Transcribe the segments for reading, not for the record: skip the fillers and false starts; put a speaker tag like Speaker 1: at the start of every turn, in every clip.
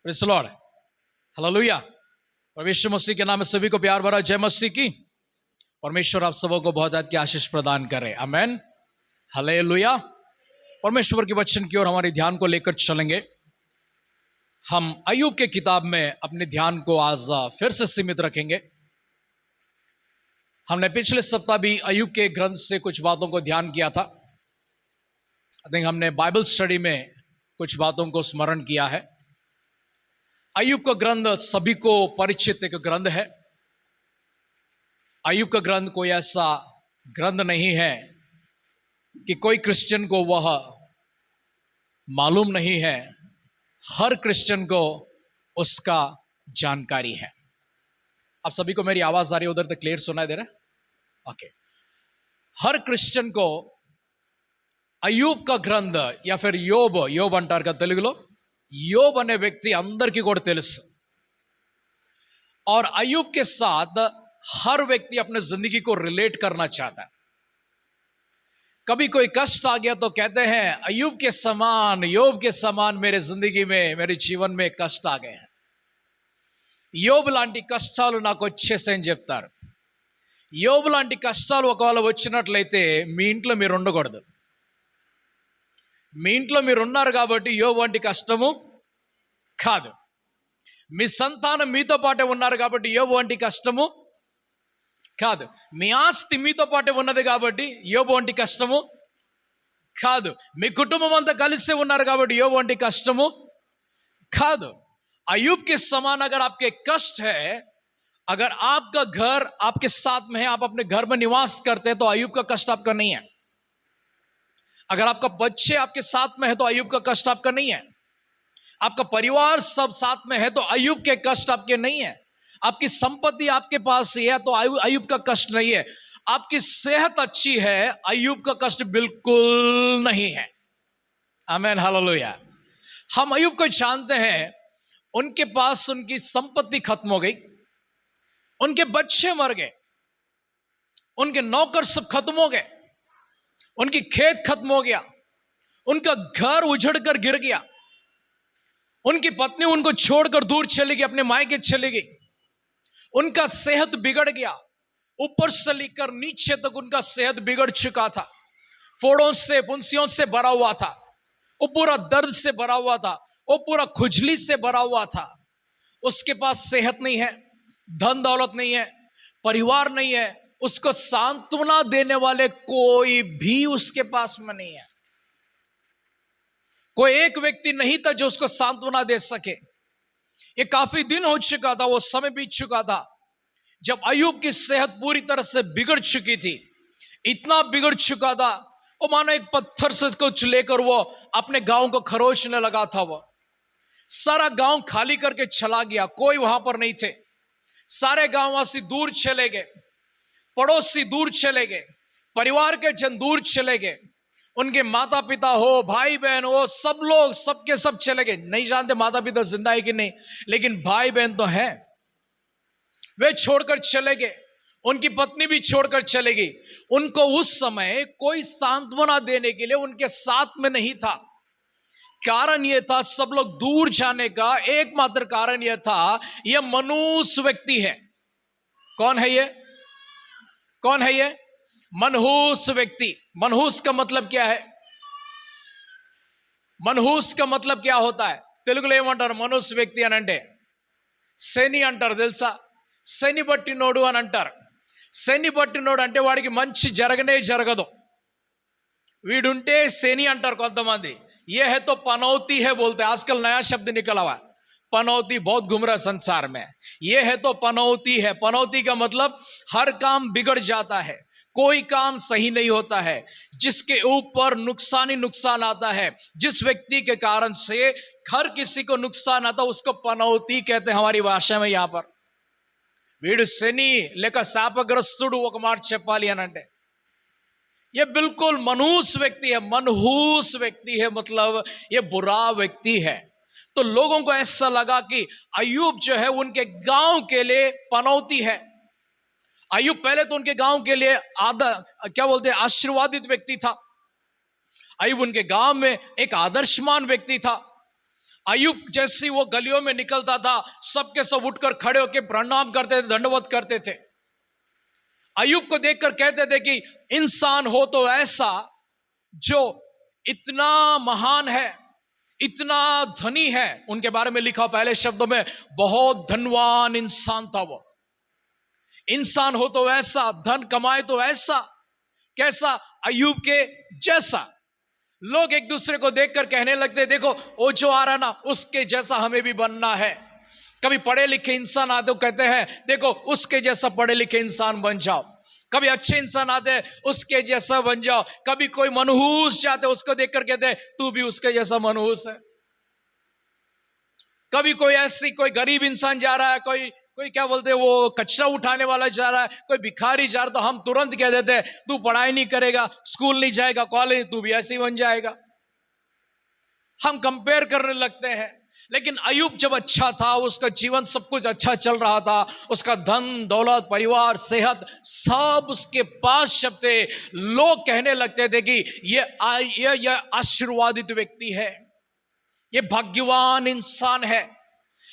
Speaker 1: Praise the Lord, hallelujah. परमेश्वर मसीह के नाम में सभी को प्यार भरा जय मसीह की। परमेश्वर आप सबों को बहुत की आशीष प्रदान करे, आमेन, हालेलुया। परमेश्वर के वचन की ओर हमारे ध्यान को लेकर चलेंगे। हम अय्यूब के किताब में अपने ध्यान को आज फिर से सीमित रखेंगे। हमने पिछले सप्ताह भी अय्यूब के ग्रंथ से कुछ बातों को ध्यान किया था। आई थिंक हमने बाइबल स्टडी में कुछ बातों को स्मरण किया है। अय्यूब का ग्रंथ सभी को परिचित एक ग्रंथ है। अय्यूब का ग्रंथ कोई ऐसा ग्रंथ नहीं है कि कोई क्रिश्चियन को वह मालूम नहीं है। हर क्रिश्चियन को उसका जानकारी है। आप सभी को मेरी आवाज आ रही है? उधर तक क्लियर सुनाई दे रहा है? ओके। हर क्रिश्चियन को अय्यूब का ग्रंथ या फिर యోబ్ అంటారు కదా తెలుగులో, యోబ్ అనే వ్యక్తి అందరికీ కూడా తెలుసు। और अय्यूब के साथ हर व्यक्ति अपने जिंदगी को रिलेट करना चाहता है। कभी कोई कष्ट आ गया तो कहते हैं अय्यूब के समान, యోబ్ के समान मेरे जिंदगी में, मेरे जीवन में कष्ट आ गए हैं। యోబ్ లాంటి కష్టాలు నాకు వచ్చేసాయని చెప్తారు। యోబ్ లాంటి కష్టాలు ఒకవేళ వచ్చినట్లయితే మీ ఇంట్లో మీరు ఉండకూడదు। మీ ఇంట్లో మీరు ఉన్నారు కాబట్టి యోబ్ వంటి కష్టము కాదు। మీ సంతానం మీతో పాటే ఉన్నారు కాబట్టి యోబు వంటి కష్టము కాదు। మీ ఆస్తి మీతో పాటే ఉన్నది కాబట్టి యోబు వంటి కష్టము కాదు। మీ కుటుంబం అంతా కలిసి ఉన్నారు కాబట్టి యోబు వంటి కష్టము కాదు। अय्यूब के समान अगर आपके कष्ट है, अगर आपका घर आपके साथ में है, आप अपने घर में निवास करते हैं, तो अय्यूब का कष्ट आपका नहीं है। अगर आपका बच्चे आपके साथ में है तो अय्यूब का कष्ट आपका नहीं है। आपका परिवार सब साथ में है तो अय्यूब के कष्ट आपके नहीं है। आपकी संपत्ति आपके पास ही है तो अय्यूब का कष्ट नहीं है। आपकी सेहत अच्छी है, अय्यूब का कष्ट बिल्कुल नहीं है। आमीन, हालेलुया। हम अय्यूब को जानते हैं। उनके पास उनकी संपत्ति खत्म हो गई, उनके बच्चे मर गए, उनके नौकर सब खत्म हो गए, उनकी खेत खत्म हो गया, उनका घर उजड़ कर गिर गया, उनकी पत्नी उनको छोड़कर दूर चली गई, अपने मायके चली गई, उनका सेहत बिगड़ गया। ऊपर से लेकर नीचे तक उनका सेहत बिगड़ चुका था। फोड़ों से, फुंसियों से भरा हुआ था, वो पूरा दर्द से भरा हुआ था, वो पूरा खुजली से भरा हुआ था। उसके पास सेहत नहीं है, धन दौलत नहीं है, परिवार नहीं है, उसको सांत्वना देने वाले कोई भी उसके पास में नहीं है। कोई एक व्यक्ति नहीं था जो उसको सांत्वना दे सके। ये काफी दिन हो चुका था, वो समय बीत चुका था जब अय्यूब की सेहत पूरी तरह से बिगड़ चुकी थी। इतना बिगड़ चुका था वो मानो एक पत्थर से कुछ लेकर वो अपने गांव को खरोचने लगा था। वो सारा गांव खाली करके चला गया, कोई वहां पर नहीं थे। सारे गांववासी दूर चले गए, पड़ोसी दूर चले गए, परिवार के जन दूर चले गए, उनके माता पिता हो, भाई बहन हो, सब लोग सबके सब चले गए। नहीं जानते माता पिता जिंदा है कि नहीं, लेकिन भाई बहन तो हैं, वे छोड़कर चले गए। उनकी पत्नी भी छोड़कर चले गई। उनको उस समय कोई सांत्वना देने के लिए उनके साथ में नहीं था। कारण यह था, सब लोग दूर जाने का एकमात्र कारण यह था, यह मनुष्य व्यक्ति है। कौन है ये? कौन है ये? मनहूस व्यक्ति। मनहूस का मतलब क्या है? मनहूस का मतलब क्या होता है? తెలుగులో ఏమంటారు మనూస్ వ్యక్తి అని అంటే? శని అంటారు తెలుసా? శని బట్టినోడు అని అంటారు। శని బట్టినోడు అంటే వాడికి మంచి జరగనే జరగదు। వీడుంటే శని అంటారు కొంతమంది। ये है तो पनौती है बोलते हैं। आजकल नया शब्द निकला हुआ, पनौती बहुत घूम रहा संसार में। ये है तो पनौती है। पनौती का मतलब हर काम बिगड़ जाता है, कोई काम सही नहीं होता है, जिसके ऊपर नुकसान ही नुकसान आता है, जिस व्यक्ति के कारण से हर किसी को नुकसान आता, उसको पनौती कहते हैं हमारी भाषा में। यहां पर వీడు శని లేక శాపగ్రస్తుడు ఒక మాట చెప్పాలి అని అంటే ये बिल्कुल मनहूस व्यक्ति है। मनहूस व्यक्ति है मतलब ये बुरा व्यक्ति है। तो लोगों को ऐसा लगा कि अय्यूब जो है उनके गांव के लिए पनौती है। अय्यूब पहले तो उनके गांव के लिए क्या बोलते हैं, आशीर्वादित व्यक्ति था। अय्यूब उनके गांव में एक आदर्शमान व्यक्ति था। अय्यूब जैसी वो गलियों में निकलता था, सबके सब उठकर खड़े होकर प्रणाम करते थे, दंडवत करते थे। अय्यूब को देखकर कहते थे कि इंसान हो तो ऐसा जो इतना महान है, इतना धनी है। उनके बारे में लिखा पहले शब्दों में, बहुत धनवान इंसान था वो। इंसान हो तो ऐसा, धन कमाए तो ऐसा, कैसा? अय्यूब के जैसा। लोग एक दूसरे को देखकर कहने लगते, देखो वो जो आ रहा ना, उसके जैसा हमें भी बनना है। कभी पढ़े लिखे इंसान आते कहते हैं, देखो उसके जैसा पढ़े लिखे इंसान बन जाओ। कभी अच्छे इंसान आते हैं, उसके जैसा बन जाओ। कभी कोई मनहूस जाते, उसको देखकर कहते हैं, तू भी उसके जैसा मनहूस है। कभी कोई ऐसी कोई गरीब इंसान जा रहा है, कोई क्या बोलते हैं, वो कचरा उठाने वाला जा रहा है, कोई भिखारी जा रहा है, तो हम तुरंत कह देते हैं, तू पढ़ाई नहीं करेगा, स्कूल नहीं जाएगा, कॉलेज, तू भी ऐसे ही बन जाएगा। हम कंपेयर करने लगते हैं। लेकिन अय्यूब जब अच्छा था, उसका जीवन सब कुछ अच्छा चल रहा था, उसका धन दौलत, परिवार, सेहत सब उसके पास जब थे, लोग कहने लगते थे कि ये आशीर्वादित व्यक्ति है, ये भाग्यवान इंसान है,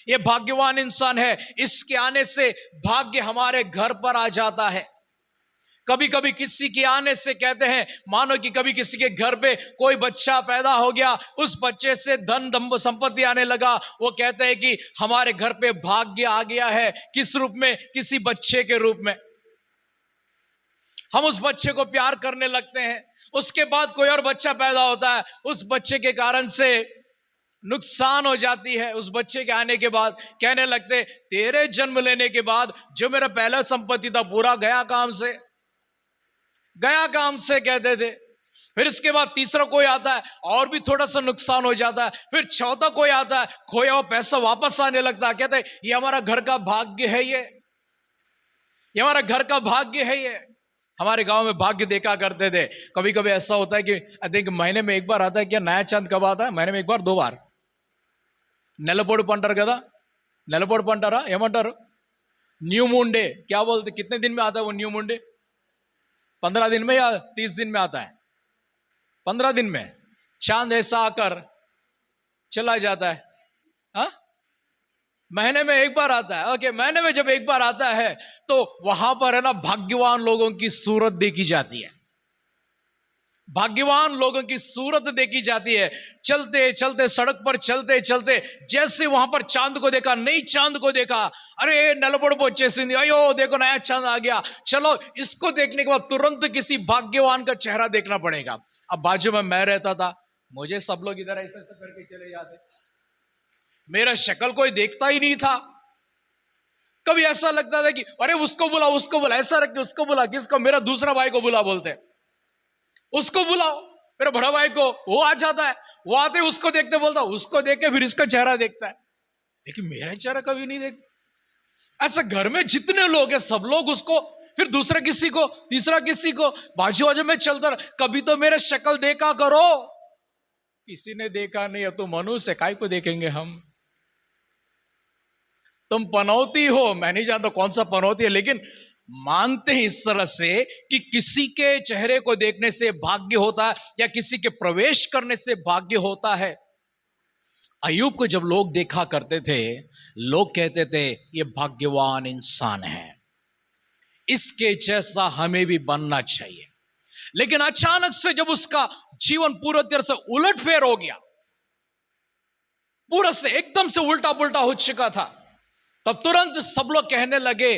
Speaker 1: ये भाग्यवान इंसान है, इसके आने से भाग्य हमारे घर पर आ जाता है। कभी कभी किसी के आने से कहते हैं, मानो कि कभी किसी के घर पे कोई बच्चा पैदा हो गया, उस बच्चे से धन संपत्ति आने लगा, वो कहते हैं कि हमारे घर पे भाग्य आ गया है। किस रूप में? किसी बच्चे के रूप में। हम उस बच्चे को प्यार करने लगते हैं। उसके बाद कोई और बच्चा पैदा होता है, उस बच्चे के कारण से नुकसान हो जाती है। उस बच्चे के आने के बाद कहने लगते, तेरे जन्म लेने के बाद जो मेरा पहला संपत्ति था पूरा गया काम से, गया काम से, कहते थे। फिर इसके बाद तीसरा कोई आता है, और भी थोड़ा सा नुकसान हो जाता है। फिर चौथा कोई आता है, खोया हुआ पैसा वापस आने लगता है। कहते हैं, ये हमारा घर का भाग्य है, ये हमारा घर का भाग्य है। ये हमारे गांव में भाग्य देखा करते थे। कभी कभी ऐसा होता है कि आई थिंक महीने में एक बार आता है। क्या नया चांद कब आता है? महीने में एक बार, 2 बार। నెలపోడు పంటారు కదా, నెలపోడు పంటారా, ఏమంటారు? New moon day. क्या बोलते, कितने दिन में आता है वो न्यू मून डे? 15 दिन में या 30 दिन में आता है? 15 दिन में चांद ऐसा आकर चला जाता है। हाँ, महीने में एक बार आता है। ओके, महीने में जब एक बार आता है तो वहां पर है ना, भाग्यवान लोगों की सूरत देखी जाती है। भाग्यवान लोगों की सूरत देखी जाती है। चलते चलते, सड़क पर चलते चलते, जैसे वहां पर चांद को देखा, नई चांद को देखा, अरे नलबड़बो వచ్చేసింది, अयो देखो नया चांद आ गया, चलो इसको देखने के बाद तुरंत किसी भाग्यवान का चेहरा देखना पड़ेगा। अब बाजू में मैं रहता था, मुझे सब लोग इधर ऐसे ऐसे करके चले जाते, मेरा शक्ल कोई देखता ही नहीं था। कभी ऐसा लगता था कि अरे उसको बुला, उसको बुला, ऐसा रख के उसको बुला, किसको? मेरा दूसरा भाई को बुला, बोलते उसको बुलाओ, मेरे बड़ा भाई को। वो आ जाता है, वो आते उसको देखते, बोलता उसको देख के फिर इसका चेहरा देखता है, लेकिन मेरा चेहरा कभी नहीं देखता। ऐसा घर में जितने लोग हैं सब लोग उसको, फिर दूसरा किसी को, तीसरा किसी को, बाजू बाजू में चलता रहा। कभी तो मेरा शक्ल देखा करो। किसी ने देखा नहीं। अब तो मनुष्य काय को देखेंगे हम? तुम पनौती हो, मैं नहीं जानता कौन सा पनौती है, लेकिन मानते हैं इस तरह से कि किसी के चेहरे को देखने से भाग्य होता है, या किसी के प्रवेश करने से भाग्य होता है। अय्यूब को जब लोग देखा करते थे, लोग कहते थे ये भाग्यवान इंसान है, इसके जैसा हमें भी बनना चाहिए। लेकिन अचानक से जब उसका जीवन पूरी तरह से उलटफेर हो गया, पूरा से एकदम से उल्टा पुल्टा हो चुका था, तब तुरंत सब लोग कहने लगे,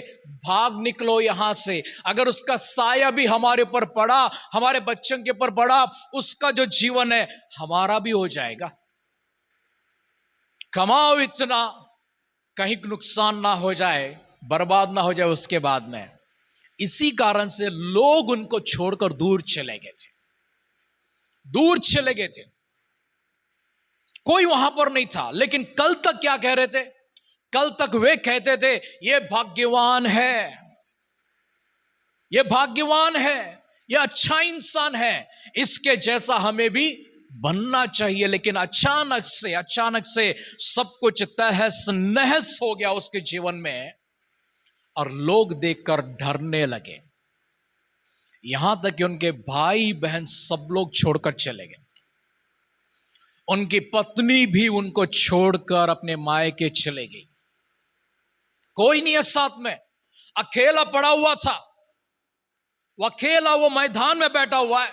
Speaker 1: भाग निकलो यहां से। अगर उसका साया भी हमारे ऊपर पड़ा, हमारे बच्चों के ऊपर पड़ा, उसका जो जीवन है हमारा भी हो जाएगा। कमाओ इतना, कहीं नुकसान ना हो जाए, बर्बाद ना हो जाए उसके बाद में। इसी कारण से लोग उनको छोड़कर दूर चले गए थे, दूर चले गए थे। कोई वहां पर नहीं था। लेकिन कल तक क्या कह रहे थे? कल तक वे कहते थे, ये भाग्यवान है, ये भाग्यवान है, ये अच्छा इंसान है, इसके जैसा हमें भी बनना चाहिए। लेकिन अचानक से सब कुछ तहस नहस हो गया उसके जीवन में, और लोग देखकर डरने लगे। यहां तक कि उनके भाई बहन सब लोग छोड़कर चले गए। उनकी पत्नी भी उनको छोड़कर अपने मायके चले गई। कोई नहीं है साथ में, अकेला पड़ा हुआ था वो, अकेला वो मैदान में बैठा हुआ है।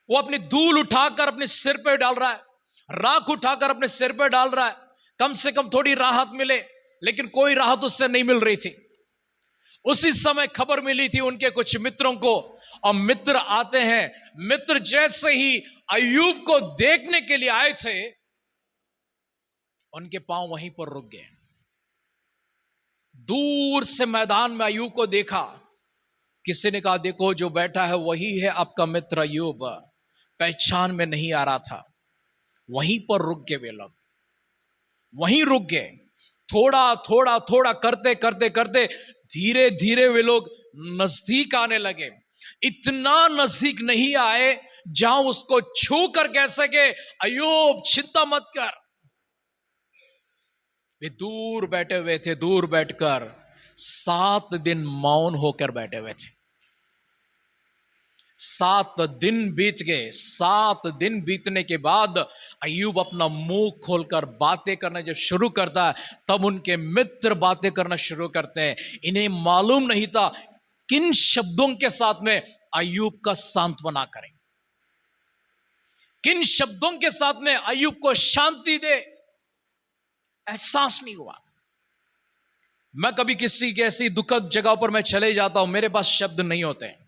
Speaker 1: वो अपनी धूल उठाकर अपने सिर पे डाल रहा है, राख उठाकर अपने सिर पे डाल रहा है, कम से कम थोड़ी राहत मिले, लेकिन कोई राहत उससे नहीं मिल रही थी। उसी समय खबर मिली थी उनके कुछ मित्रों को, और मित्र आते हैं। मित्र जैसे ही अय्यूब को देखने के लिए आए थे, उनके पांव वहीं पर रुक गए। दूर से मैदान में अय्यूब को देखा, किसी ने कहा देखो जो बैठा है वही है आपका मित्र अय्यूब, पहचान में नहीं आ रहा था। वहीं पर रुक गए वे लोग, वहीं रुक गए। थोड़ा थोड़ा थोड़ा करते करते करते धीरे धीरे वे लोग नजदीक आने लगे। इतना नजदीक नहीं आए जहां उसको छू कर कह सके अय्यूब चिंता मत कर। वे दूर बैठे हुए थे, दूर बैठकर 7 दिन मौन होकर बैठे हुए थे। 7 दिन बीत गए। 7 दिन बीतने के बाद अय्यूब अपना मुंह खोलकर बातें करना जब शुरू करता है, तब उनके मित्र बातें करना शुरू करते हैं। इन्हें मालूम नहीं था किन शब्दों के साथ में अय्यूब का सांत्वना करें, किन शब्दों के साथ में अय्यूब को शांति दे। एहसास नहीं हुआ। मैं कभी किसी की ऐसी दुखद जगह पर मैं चले जाता हूं, मेरे पास शब्द नहीं होते हैं,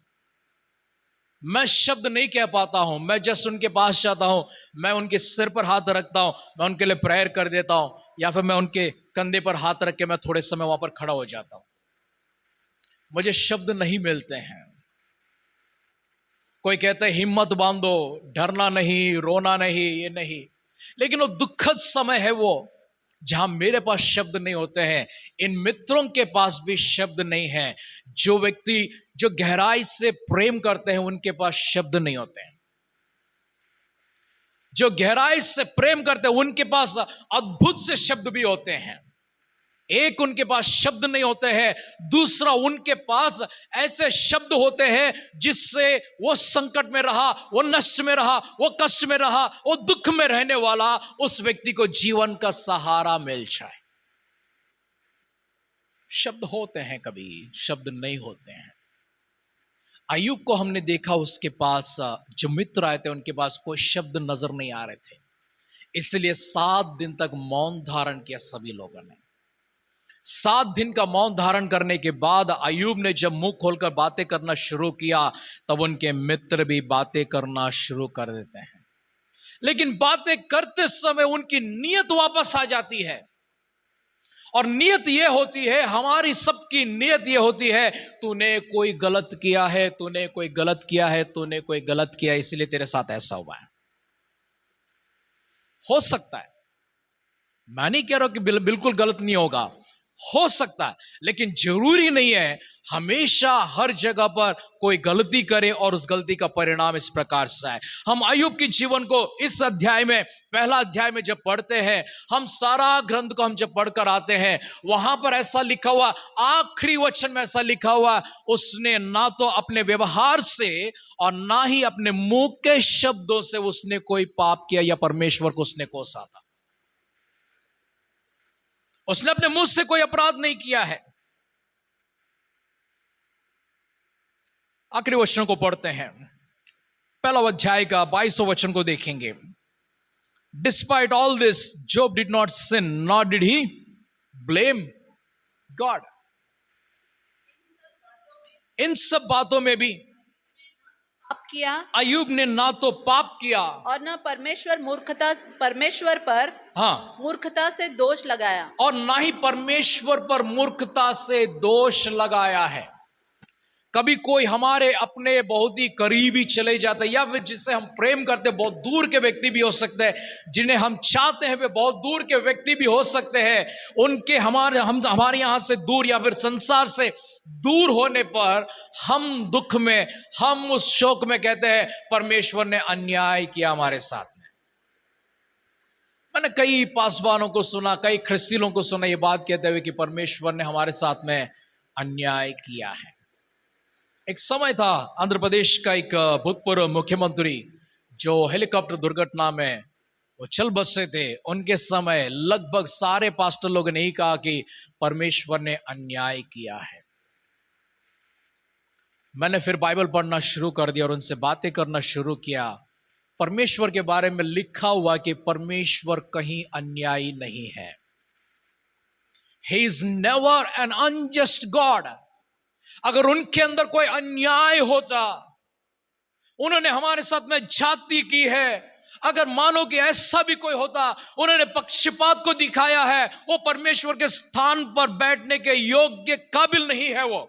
Speaker 1: मैं शब्द नहीं कह पाता हूं। मैं जस्ट उनके पास जाता हूं, मैं उनके सिर पर हाथ रखता हूं, मैं उनके लिए प्रेयर कर देता हूं, या फिर मैं उनके कंधे पर हाथ रख के मैं थोड़े समय वहां पर खड़ा हो जाता हूं। मुझे शब्द नहीं मिलते हैं। कोई कहता है हिम्मत बांधो, डरना नहीं, रोना नहीं, ये नहीं, लेकिन वो दुखद समय है वो जहां मेरे पास शब्द नहीं होते हैं। इन मित्रों के पास भी शब्द नहीं है। जो व्यक्ति जो गहराई से प्रेम करते हैं उनके पास शब्द नहीं होते हैं। जो गहराई से प्रेम करते हैं उनके पास अद्भुत से शब्द भी होते हैं। एक उनके पास शब्द नहीं होते हैं, दूसरा उनके पास ऐसे शब्द होते हैं जिससे वो संकट में रहा, वो नष्ट में रहा, वो कष्ट में रहा, वो दुख में रहने वाला उस व्यक्ति को जीवन का सहारा मिल जाए। शब्द होते हैं, कभी शब्द नहीं होते हैं। अय्यूब को हमने देखा, उसके पास जो मित्र आए थे उनके पास कोई शब्द नजर नहीं आ रहे थे, इसलिए 7 दिन तक मौन धारण किया सभी लोगों ने। 7 दिन का मौन धारण करने के बाद अय्यूब ने जब मुंह खोलकर बातें करना शुरू किया, तब उनके मित्र भी बातें करना शुरू कर देते हैं। लेकिन बातें करते समय उनकी नीयत वापस आ जाती है, और नीयत यह होती है, हमारी सबकी नीयत यह होती है, तूने कोई गलत किया है, तूने कोई गलत किया है, तूने कोई गलत किया, इसलिए तेरे साथ ऐसा हुआ है। हो सकता है, मैं नहीं कह रहा कि बिल्कुल गलत नहीं होगा, हो सकता है, लेकिन जरूरी नहीं है हमेशा हर जगह पर कोई गलती करे और उस गलती का परिणाम इस प्रकार से आए। हम अय्यूब के जीवन को इस अध्याय में, पहला अध्याय में जब पढ़ते हैं, हम सारा ग्रंथ को हम जब पढ़कर आते हैं, वहां पर ऐसा लिखा हुआ, आखिरी वचन में ऐसा लिखा हुआ, उसने ना तो अपने व्यवहार से और ना ही अपने मुंह के शब्दों से उसने कोई पाप किया या परमेश्वर को उसने कोसा था। उसने अपने मुंह से कोई अपराध नहीं किया है। आखिरी वचन को पढ़ते हैं, पहला अध्याय का 22वां वचन को देखेंगे। Despite all this Job did not sin nor did he blame God. इन सब बातों में भी
Speaker 2: पाप किया,
Speaker 1: अय्यूब ने ना तो पाप किया
Speaker 2: और ना परमेश्वर पर
Speaker 1: हाँ
Speaker 2: मूर्खता से दोष लगाया,
Speaker 1: और ना ही परमेश्वर पर मूर्खता से दोष लगाया है। कभी कोई हमारे अपने बहुत ही करीबी चले जाते हैं, या फिर जिससे हम प्रेम करते हैं, बहुत दूर के व्यक्ति भी हो सकते हैं, जिन्हें हम चाहते हैं वे बहुत दूर के व्यक्ति भी हो सकते हैं, उनके हमारे यहाँ से दूर या फिर संसार से दूर होने पर हम दुख में, हम उस शोक में कहते हैं परमेश्वर ने अन्याय किया हमारे साथ में। मैंने कई पासवानों को सुना, कई ख्रिस्तियों को सुना ये बात कहते हुए कि परमेश्वर ने हमारे साथ में अन्याय किया है। एक समय था, आंध्र प्रदेश का एक भूतपूर्व मुख्यमंत्री जो हेलीकॉप्टर दुर्घटना में वो चल बसे थे, उनके समय लगभग सारे पास्टर लोगों ने ही कहा कि परमेश्वर ने अन्याय किया है। मैंने फिर बाइबल पढ़ना शुरू कर दिया और उनसे बातें करना शुरू किया। परमेश्वर के बारे में लिखा हुआ कि परमेश्वर कहीं अन्यायी नहीं है। He is never an unjust God. अगर उनके अंदर कोई अन्याय होता, उन्होंने हमारे साथ में जाति की है, अगर मानो कि ऐसा भी कोई होता, उन्होंने पक्षपात को दिखाया है, वो परमेश्वर के स्थान पर बैठने के योग्य काबिल नहीं है। वो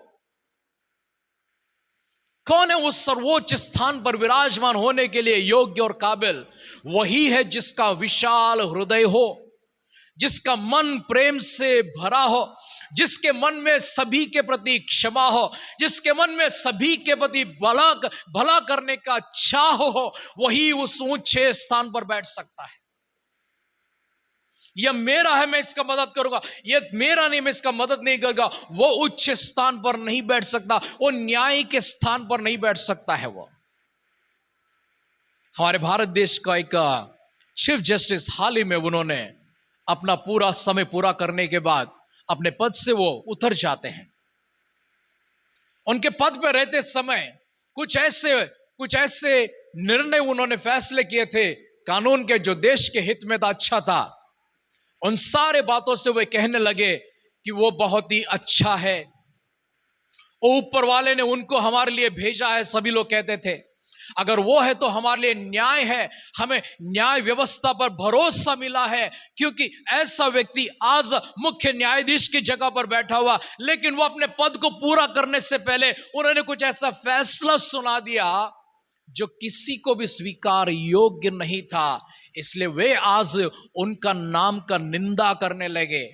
Speaker 1: कौन है उस सर्वोच्च स्थान पर विराजमान होने के लिए योग्य और काबिल? वही है जिसका विशाल हृदय हो, जिसका मन प्रेम से भरा हो, जिसके मन में सभी के प्रति क्षमा हो, जिसके मन में सभी के प्रति भला करने का चाह हो, वही उस ऊंचे स्थान पर बैठ सकता है। यह मेरा है, मैं इसका मदद करूंगा, यह मेरा नहीं, मैं इसका मदद नहीं करूंगा, वो उच्च स्थान पर नहीं बैठ सकता, वो न्याय के स्थान पर नहीं बैठ सकता है। वो हमारे भारत देश का एक चीफ जस्टिस, हाल ही में उन्होंने अपना पूरा समय पूरा करने के बाद अपने पद से वो उतर जाते हैं। उनके पद पर रहते समय कुछ ऐसे निर्णय उन्होंने फैसले किए थे कानून के, जो देश के हित में था, अच्छा था। उन सारे बातों से वे कहने लगे कि वो बहुत ही अच्छा है, ऊपर वाले ने उनको हमारे लिए भेजा है। सभी लोग कहते थे अगर वो है तो हमारे लिए न्याय है, हमें न्याय व्यवस्था पर भरोसा मिला है, क्योंकि ऐसा व्यक्ति आज मुख्य न्यायाधीश की जगह पर बैठा हुआ, लेकिन वो अपने पद को पूरा करने से पहले उन्होंने कुछ ऐसा फैसला सुना दिया जो किसी को भी स्वीकार योग्य नहीं था, इसलिए वे आज उनका नाम का निंदा करने लगे।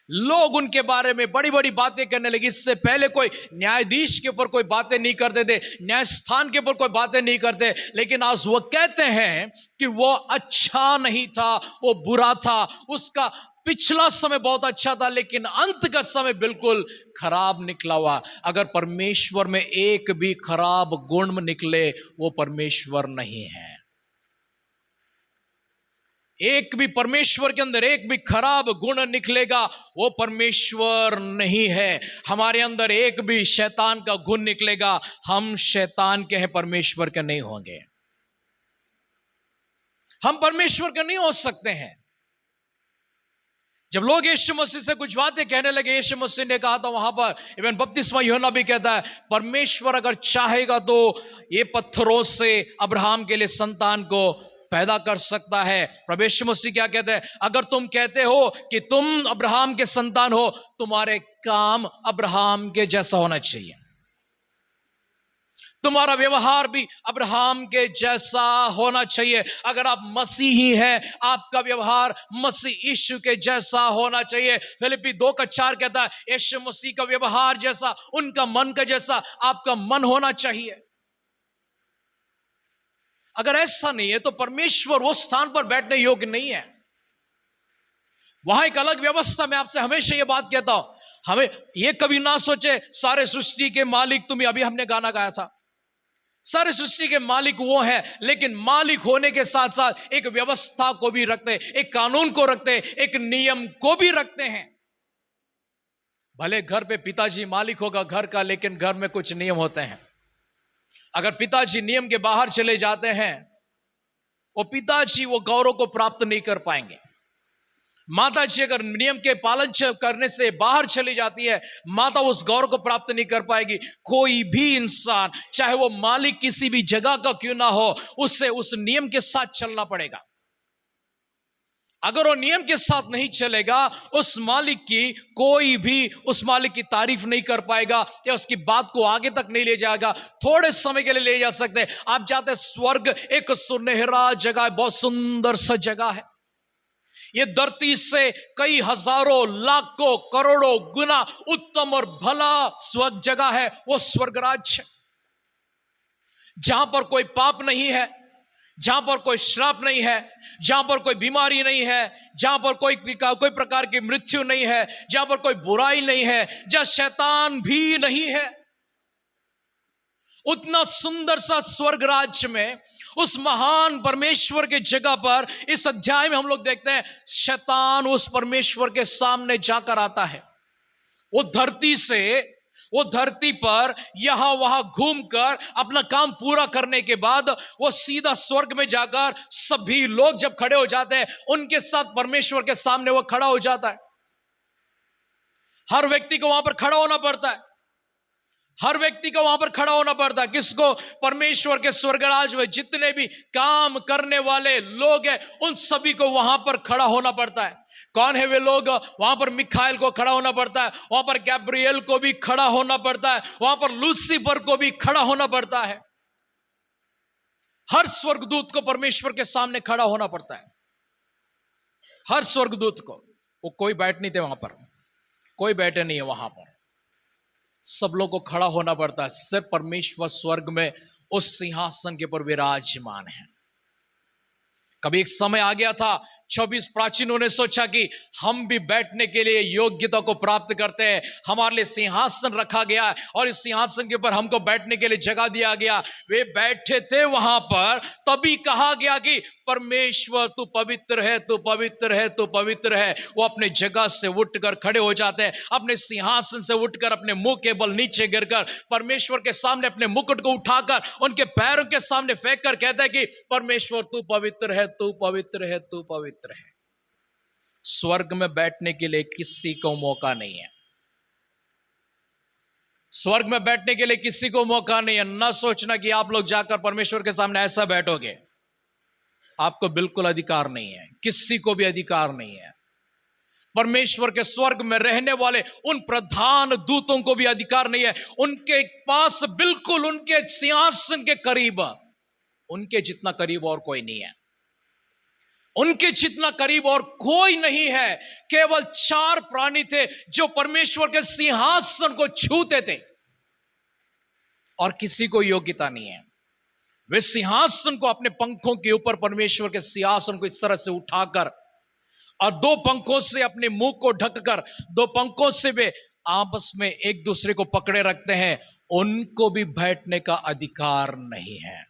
Speaker 1: लोग उनके बारे में बड़ी बड़ी बातें करने लगे। इससे पहले कोई न्यायाधीश के ऊपर कोई बातें नहीं करते थे, न्यायस्थान के ऊपर कोई बातें नहीं करते, लेकिन आज वो कहते हैं कि वो अच्छा नहीं था, वो बुरा था, उसका पिछला समय बहुत अच्छा था, लेकिन अंत का समय बिल्कुल खराब निकला हुआ। अगर परमेश्वर में एक भी खराब गुण निकले, वो परमेश्वर नहीं है। एक भी परमेश्वर के अंदर एक भी खराब गुण निकलेगा, वो परमेश्वर नहीं है। हमारे अंदर एक भी शैतान का गुण निकलेगा, हम शैतान के हैं, परमेश्वर के नहीं होंगे। हम परमेश्वर के नहीं हो सकते हैं। जब लोग यीशु मसीह से कुछ बातें कहने लगे, यीशु मसीह ने कहा था वहां पर, इवन बपतिस्मा यूहन्ना भी कहता है, परमेश्वर अगर चाहेगा तो ये पत्थरों से अब्राहम के लिए संतान को पैदा कर सकता है। प्रभु यीशु मसीह क्या कहते हैं, अगर तुम कहते हो कि तुम अब्राहम के संतान हो, तुम्हारे काम अब्राहम के जैसा होना चाहिए, तुम्हारा व्यवहार भी अब्राहम के जैसा होना चाहिए। अगर आप मसीही हैं, आपका व्यवहार मसीह यीशु के जैसा होना चाहिए। फिलिप्पी 2:4 कहता है, यीशु मसीह का व्यवहार जैसा, उनका मन का जैसा आपका मन होना चाहिए। अगर ऐसा नहीं है तो परमेश्वर वो स्थान पर बैठने योग्य नहीं है। वहां एक अलग व्यवस्था। मैं आपसे हमेशा ये बात कहता हूं, हमें ये कभी ना सोचे सारे सृष्टि के मालिक तुम्हें, अभी हमने गाना गाया था, सारे सृष्टि के मालिक वो हैं, लेकिन मालिक होने के साथ साथ एक व्यवस्था को भी रखते, एक कानून को रखते, एक नियम को भी रखते हैं। भले घर पे पिताजी मालिक होगा घर का, लेकिन घर में कुछ नियम होते हैं। अगर पिताजी नियम के बाहर चले जाते हैं, वो पिताजी वो गौरव को प्राप्त नहीं कर पाएंगे। माता जी अगर नियम के पालन करने से बाहर चली जाती है, माता उस गौरव को प्राप्त नहीं कर पाएगी। कोई भी इंसान, चाहे वो मालिक किसी भी जगह का क्यों ना हो, उससे उस नियम के साथ चलना पड़ेगा। अगर वो नियम के साथ नहीं चलेगा, उस मालिक की कोई भी उस मालिक की तारीफ नहीं कर पाएगा या उसकी बात को आगे तक नहीं ले जाएगा। थोड़े समय के लिए ले जा सकते हैं। आप जाते हैं स्वर्ग, एक सुनहरा जगह है, बहुत सुंदर सा जगह है। ये धरती से कई हजारों लाखों करोड़ों गुना उत्तम और भला स्वर्ग जगह है। वो स्वर्ग राज्य जहां पर कोई पाप नहीं है, जहां पर कोई श्राप नहीं है, जहां पर कोई बीमारी नहीं है, जहां पर कोई प्रकार की मृत्यु नहीं है, जहां पर कोई बुराई नहीं है, जहां शैतान भी नहीं है। उतना सुंदर सा स्वर्ग राज्य में, उस महान परमेश्वर के जगह पर इस अध्याय में हम लोग देखते हैं शैतान उस परमेश्वर के सामने जाकर आता है। वो धरती पर यहां वहां घूमकर अपना काम पूरा करने के बाद वो सीधा स्वर्ग में जाकर सभी लोग जब खड़े हो जाते हैं उनके साथ परमेश्वर के सामने वो खड़ा हो जाता है। हर व्यक्ति को वहां पर खड़ा होना पड़ता है। हर व्यक्ति को वहां पर खड़ा होना पड़ता है। किसको? परमेश्वर के स्वर्गराज में जितने भी काम करने वाले लोग हैं उन सभी को वहां पर खड़ा होना पड़ता है। कौन है वे लोग? वहां पर मिखाइल को खड़ा होना पड़ता है, वहां पर गैब्रियल को भी खड़ा होना पड़ता है, वहां पर लूसीफर को भी खड़ा होना पड़ता है। हर स्वर्गदूत को परमेश्वर के सामने खड़ा होना पड़ता है। हर स्वर्गदूत को। वो कोई बैठ नहीं थे वहां पर, कोई बैठे नहीं है वहां पर, सब लोग को खड़ा होना पड़ता है। सिर्फ परमेश्वर स्वर्ग में उस सिंहासन के ऊपर विराजमान है। कभी एक समय आ गया था 24 प्राचीनों ने सोचा कि हम भी बैठने के लिए योग्यता को प्राप्त करते हैं। हमारे लिए सिंहासन रखा गया और इस सिंहासन के ऊपर हमको बैठने के लिए जगह दिया गया। वे बैठे थे वहां पर, तभी कहा गया कि परमेश्वर तू पवित्र है, तू पवित्र है, तू पवित्र है। वो अपने जगह से उठकर खड़े हो जाते हैं, अपने सिंहासन से उठकर अपने मुंह के बल नीचे गिरकर परमेश्वर के सामने अपने मुकुट को उठाकर उनके पैरों के सामने फेंक कर कहते हैं कि परमेश्वर तू पवित्र है, तू पवित्र है, तू पवित्र है। स्वर्ग में बैठने के लिए किसी को मौका नहीं है। स्वर्ग में बैठने के लिए किसी को मौका नहीं है। ना सोचना कि आप लोग जाकर परमेश्वर के सामने ऐसा बैठोगे। आपको बिल्कुल अधिकार नहीं है, किसी को भी अधिकार नहीं है। परमेश्वर के स्वर्ग में रहने वाले उन प्रधान दूतों को भी अधिकार नहीं है। उनके पास बिल्कुल उनके सिंहासन के करीब, उनके जितना करीब और कोई नहीं है। उनके जितना करीब और कोई नहीं है। केवल 4 प्राणी थे जो परमेश्वर के सिंहासन को छूते थे और किसी को योग्यता नहीं है। वे सिंहासन को अपने पंखों के ऊपर, परमेश्वर के सिंहासन को इस तरह से उठाकर और 2 पंखों से अपने मुंह को ढककर 2 पंखों से वे आपस में एक दूसरे को पकड़े रखते हैं। उनको भी बैठने का अधिकार नहीं है।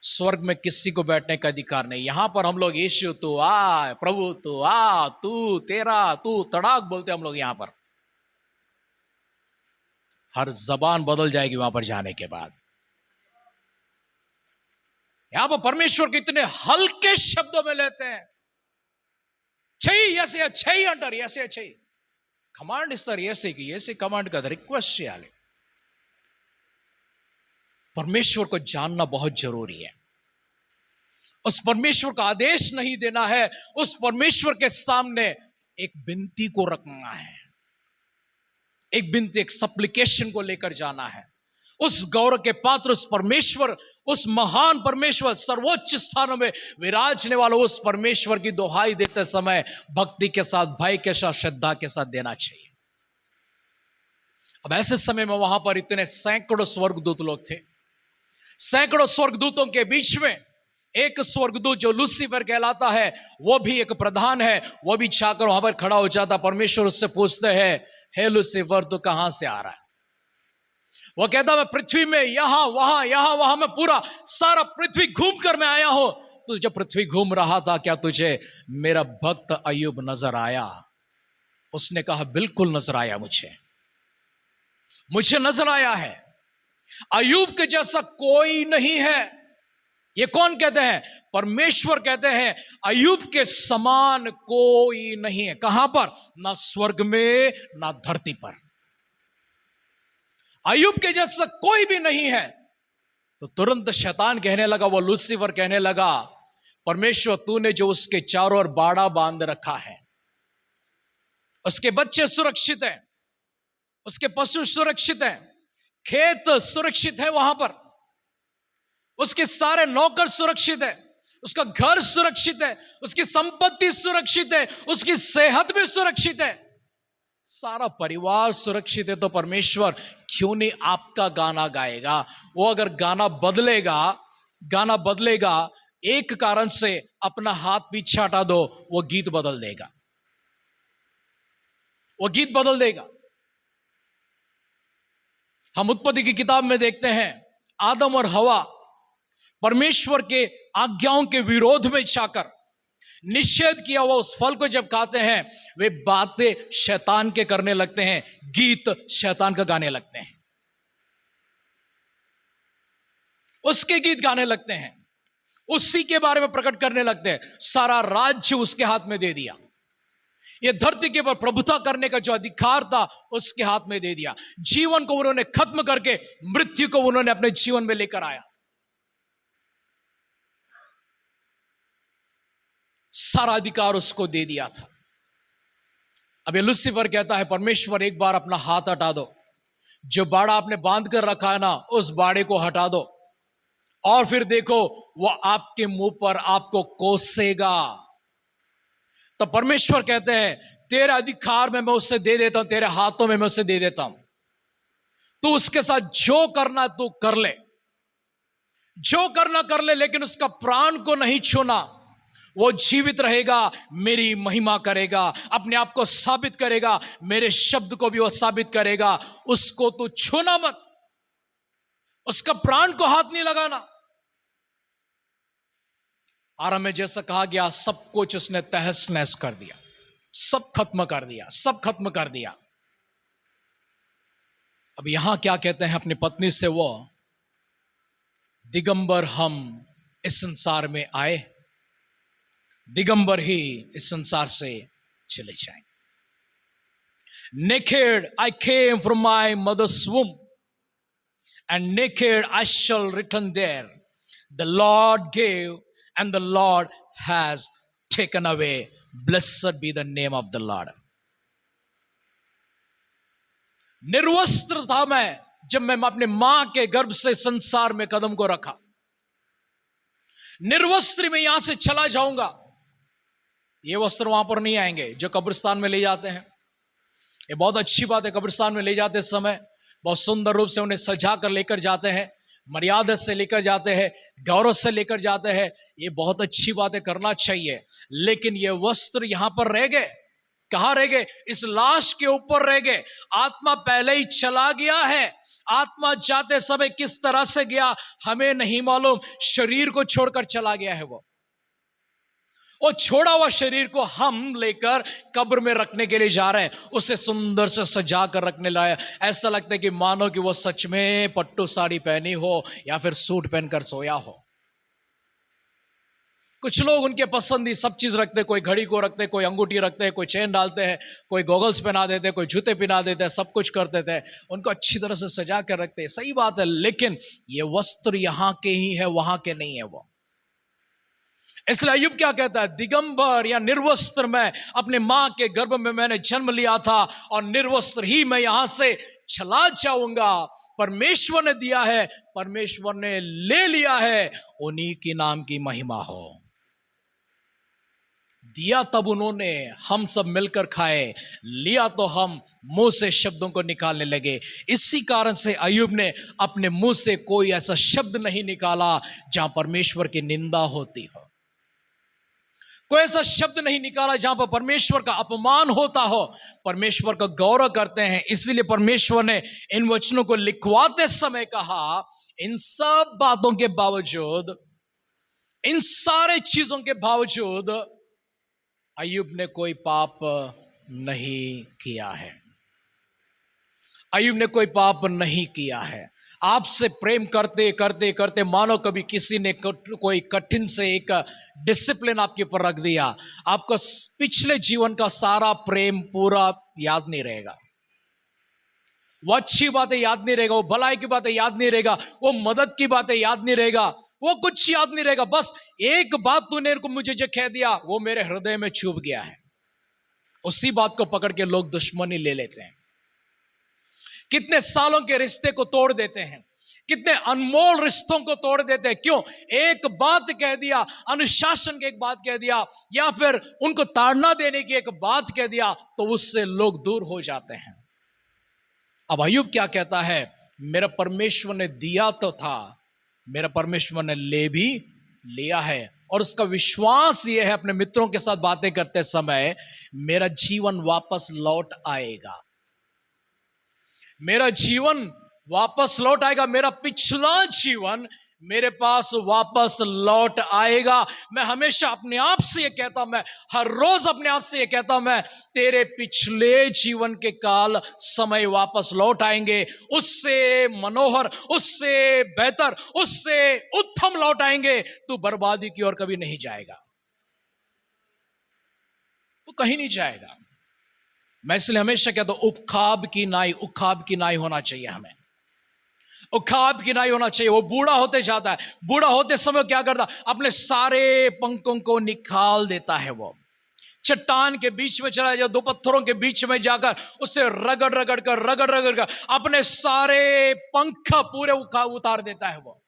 Speaker 1: स्वर्ग में किसी को बैठने का अधिकार नहीं। यहां पर हम लोग यीशु तू आ, प्रभु तू आ, तू तेरा, तू तड़ाक बोलते हम लोग। यहां पर हर जबान बदल जाएगी वहां पर जाने के बाद। यहां पर परमेश्वर को इतने हल्के शब्दों में लेते हैं। छैई ऐसे छैई अंडर ऐसे छैई कमांड इस्तर ऐसे की ऐसे कमांड का रिक्वेस्ट చేయాలి। परमेश्वर को जानना बहुत जरूरी है। उस परमेश्वर का आदेश नहीं देना है, उस परमेश्वर के सामने एक विनती को रखना है। एक विनती, एक सप्लिकेशन को लेकर जाना है। उस गौरव के पात्र उस परमेश्वर, उस महान परमेश्वर, सर्वोच्च स्थानों में विराजने वाला उस परमेश्वर की दोहाई देते समय भक्ति के साथ, भय के साथ, श्रद्धा के साथ देना चाहिए। अब ऐसे समय में वहां पर इतने सैकड़ों स्वर्गदूत लोग थे। सैकड़ों स्वर्गदूतों के बीच में एक स्वर्गदूत जो लूसीफर कहलाता है, वो भी एक प्रधान है, वो भी जाकर वहां पर खड़ा हो जाता। परमेश्वर उससे पूछते हैं, हे लूसीफर तू कहां से आ रहा है? वो कहता मैं पृथ्वी में यहां वहां मैं पूरा सारा पृथ्वी घूम कर मैं आया हूं। तू जब पृथ्वी घूम रहा था क्या तुझे मेरा भक्त अय्यूब नजर आया? उसने कहा बिल्कुल नजर आया, मुझे नजर आया है। अय्यूब के जैसा कोई नहीं है। ये कौन कहते हैं? परमेश्वर कहते हैं अय्यूब के समान कोई नहीं है। कहां पर? ना स्वर्ग में ना धरती पर। अय्यूब के जैसा कोई भी नहीं है। तो तुरंत शैतान कहने लगा, वो लूसीफर कहने लगा, परमेश्वर तूने जो उसके चारों ओर बाड़ा बांध रखा है, उसके बच्चे सुरक्षित हैं, उसके पशु सुरक्षित हैं, खेत सुरक्षित है, वहां पर उसके सारे नौकर सुरक्षित है, उसका घर सुरक्षित है, उसकी संपत्ति सुरक्षित है, उसकी सेहत भी सुरक्षित है, सारा परिवार सुरक्षित है। तो परमेश्वर क्यों नहीं आपका गाना गाएगा? वो अगर गाना बदलेगा एक कारण से, अपना हाथ पीछे हटा दो, वो गीत बदल देगा, वो गीत बदल देगा। हम उत्पत्ति की किताब में देखते हैं आदम और हवा परमेश्वर के आज्ञाओं के विरोध में जाकर निषेध किया हुआ उस फल को जब खाते हैं, वे बातें शैतान के करने लगते हैं, गीत शैतान का गाने लगते हैं, उसके गीत गाने लगते हैं, उसी के बारे में प्रकट करने लगते हैं। सारा राज्य उसके हाथ में दे दिया, ये धरती के ऊपर प्रभुता करने का जो अधिकार था उसके हाथ में दे दिया। जीवन को उन्होंने खत्म करके मृत्यु को उन्होंने अपने जीवन में लेकर आया। सारा अधिकार उसको दे दिया था। अब ये लूसीफर कहता है, परमेश्वर एक बार अपना हाथ हटा दो, जो बाड़ा आपने बांध कर रखा है ना, उस बाड़े को हटा दो और फिर देखो वो आपके मुंह पर आपको कोसेगा। तो परमेश्वर कहते हैं, तेरे अधिकार में मैं उससे दे देता हूं, तेरे हाथों में मैं उसे दे देता हूं, तू उसके साथ जो करना तू कर ले, जो करना कर ले, लेकिन उसका प्राण को नहीं छूना। वो जीवित रहेगा, मेरी महिमा करेगा, अपने आप को साबित करेगा, मेरे शब्द को भी वो साबित करेगा। उसको तू छूना मत, उसका प्राण को हाथ नहीं लगाना। आरंभ में जैसा कहा गया, सब कुछ उसने तहस नहस कर दिया, सब खत्म कर दिया, सब खत्म कर दिया। अब यहां क्या कहते हैं अपनी पत्नी से, वो दिगंबर हम इस संसार में आए, दिगंबर ही इस संसार से चले जाएंगे। Naked I came from my mother's womb, and naked I shall return there. The Lord gave, and the Lord has taken away. Blessed be the name of the Lord. निर्वस्त्र था मैं जब मैं अपने मां के गर्भ से संसार में कदम को रखा। निर्वस्त्र में यहां से चला जाऊंगा। ये वस्त्र वहां पर नहीं आएंगे जो कब्रिस्तान में ले जाते हैं। ये बहुत अच्छी बात है, कब्रिस्तान में ले जाते समय बहुत सुंदर रूप से उन्हें सजा कर लेकर जाते हैं, मर्यादा से लेकर जाते हैं, गौरव से लेकर जाते हैं। ये बहुत अच्छी बातें करना चाहिए, लेकिन ये वस्त्र यहां पर रह गए। कहां रह गए? इस लाश के ऊपर रह गए। आत्मा पहले ही चला गया है। आत्मा जाते समय किस तरह से गया हमें नहीं मालूम, शरीर को छोड़कर चला गया है। वो छोड़ा हुआ शरीर को हम लेकर कब्र में रखने के लिए जा रहे हैं, उसे सुंदर से सजा कर रखने लाए। ऐसा लगता है कि मानो कि वो सच में पट्टू साड़ी पहनी हो या फिर सूट पहनकर सोया हो। कुछ लोग उनके पसंदी सब चीज रखते, कोई घड़ी को रखते, कोई अंगूठी रखते हैं, कोई चेन डालते हैं, कोई गॉगल्स पहना देते, कोई जूते पहना देते हैं, सब कुछ कर देते हैं, उनको अच्छी तरह से सजा कर रखते हैं। सही बात है, लेकिन ये वस्त्र यहां के ही है, वहां के नहीं है वो। इसलिए अय्यूब क्या कहता है? दिगंबर या निर्वस्त्र मैं अपने मां के गर्भ में मैंने जन्म लिया था और निर्वस्त्र ही मैं यहां से चला जाऊंगा। परमेश्वर ने दिया है, परमेश्वर ने ले लिया है, उन्हीं के नाम की महिमा हो। दिया तब उन्होंने, हम सब मिलकर खाए, लिया तो हम मुंह से शब्दों को निकालने लगे। इसी कारण से अय्यूब ने अपने मुंह से कोई ऐसा शब्द नहीं निकाला जहां परमेश्वर की निंदा होती हो, कोई ऐसा शब्द नहीं निकाला जहां पर परमेश्वर का अपमान होता हो। परमेश्वर का गौरव करते हैं। इसीलिए परमेश्वर ने इन वचनों को लिखवाते समय कहा, इन सब बातों के बावजूद, इन सारे चीजों के बावजूद अय्यूब ने कोई पाप नहीं किया है। अय्यूब ने कोई पाप नहीं किया है। आपसे प्रेम करते करते करते मानो कभी किसी ने कोई कठिन से एक डिसिप्लिन आपके ऊपर रख दिया, आपको पिछले जीवन का सारा प्रेम पूरा याद नहीं रहेगा, वो अच्छी बातें याद नहीं रहेगा, वो भलाई की बातें याद नहीं रहेगा, वो मदद की बातें याद नहीं रहेगा, वो कुछ याद नहीं रहेगा। बस एक बात तूने मुझे जो कह दिया वो मेरे हृदय में चुभ गया है। उसी बात को पकड़ के लोग दुश्मनी ले लेते हैं, कितने सालों के रिश्ते को तोड़ देते हैं, कितने अनमोल रिश्तों को तोड़ देते हैं। क्यों? एक बात कह दिया, अनुशासन की एक बात कह दिया, या फिर उनको ताड़ना देने की एक बात कह दिया, तो उससे लोग दूर हो जाते हैं। अब अय्यूब क्या कहता है? मेरा परमेश्वर ने दिया तो था, मेरा परमेश्वर ने ले भी लिया है। और उसका विश्वास यह है, अपने मित्रों के साथ बातें करते समय, मेरा जीवन वापस लौट आएगा, मेरा जीवन वापस लौट आएगा। मेरा पिछला जीवन मेरे पास वापस लौट आएगा। मैं हमेशा अपने आप से ये कहता हूं, मैं हर रोज अपने आप से ये कहता हूं, मैं तेरे पिछले जीवन के काल समय वापस लौट आएंगे, उससे मनोहर, उससे बेहतर, उससे उत्तम लौट आएंगे। तू बर्बादी की ओर कभी नहीं जाएगा, तू कहीं नहीं जाएगा। मैं इसलिए हमेशा कहता हूं, उखाब की नाई होना चाहिए हमें, उखाब की नाई होना चाहिए। वो बूढ़ा होते जाता है, बूढ़ा होते समय क्या करता, अपने सारे पंखों को निकाल देता है। वो चट्टान के बीच में चला जाए, दो पत्थरों के बीच में जाकर उसे रगड़ रगड़ कर अपने सारे पंख पूरे उतार देता है वो।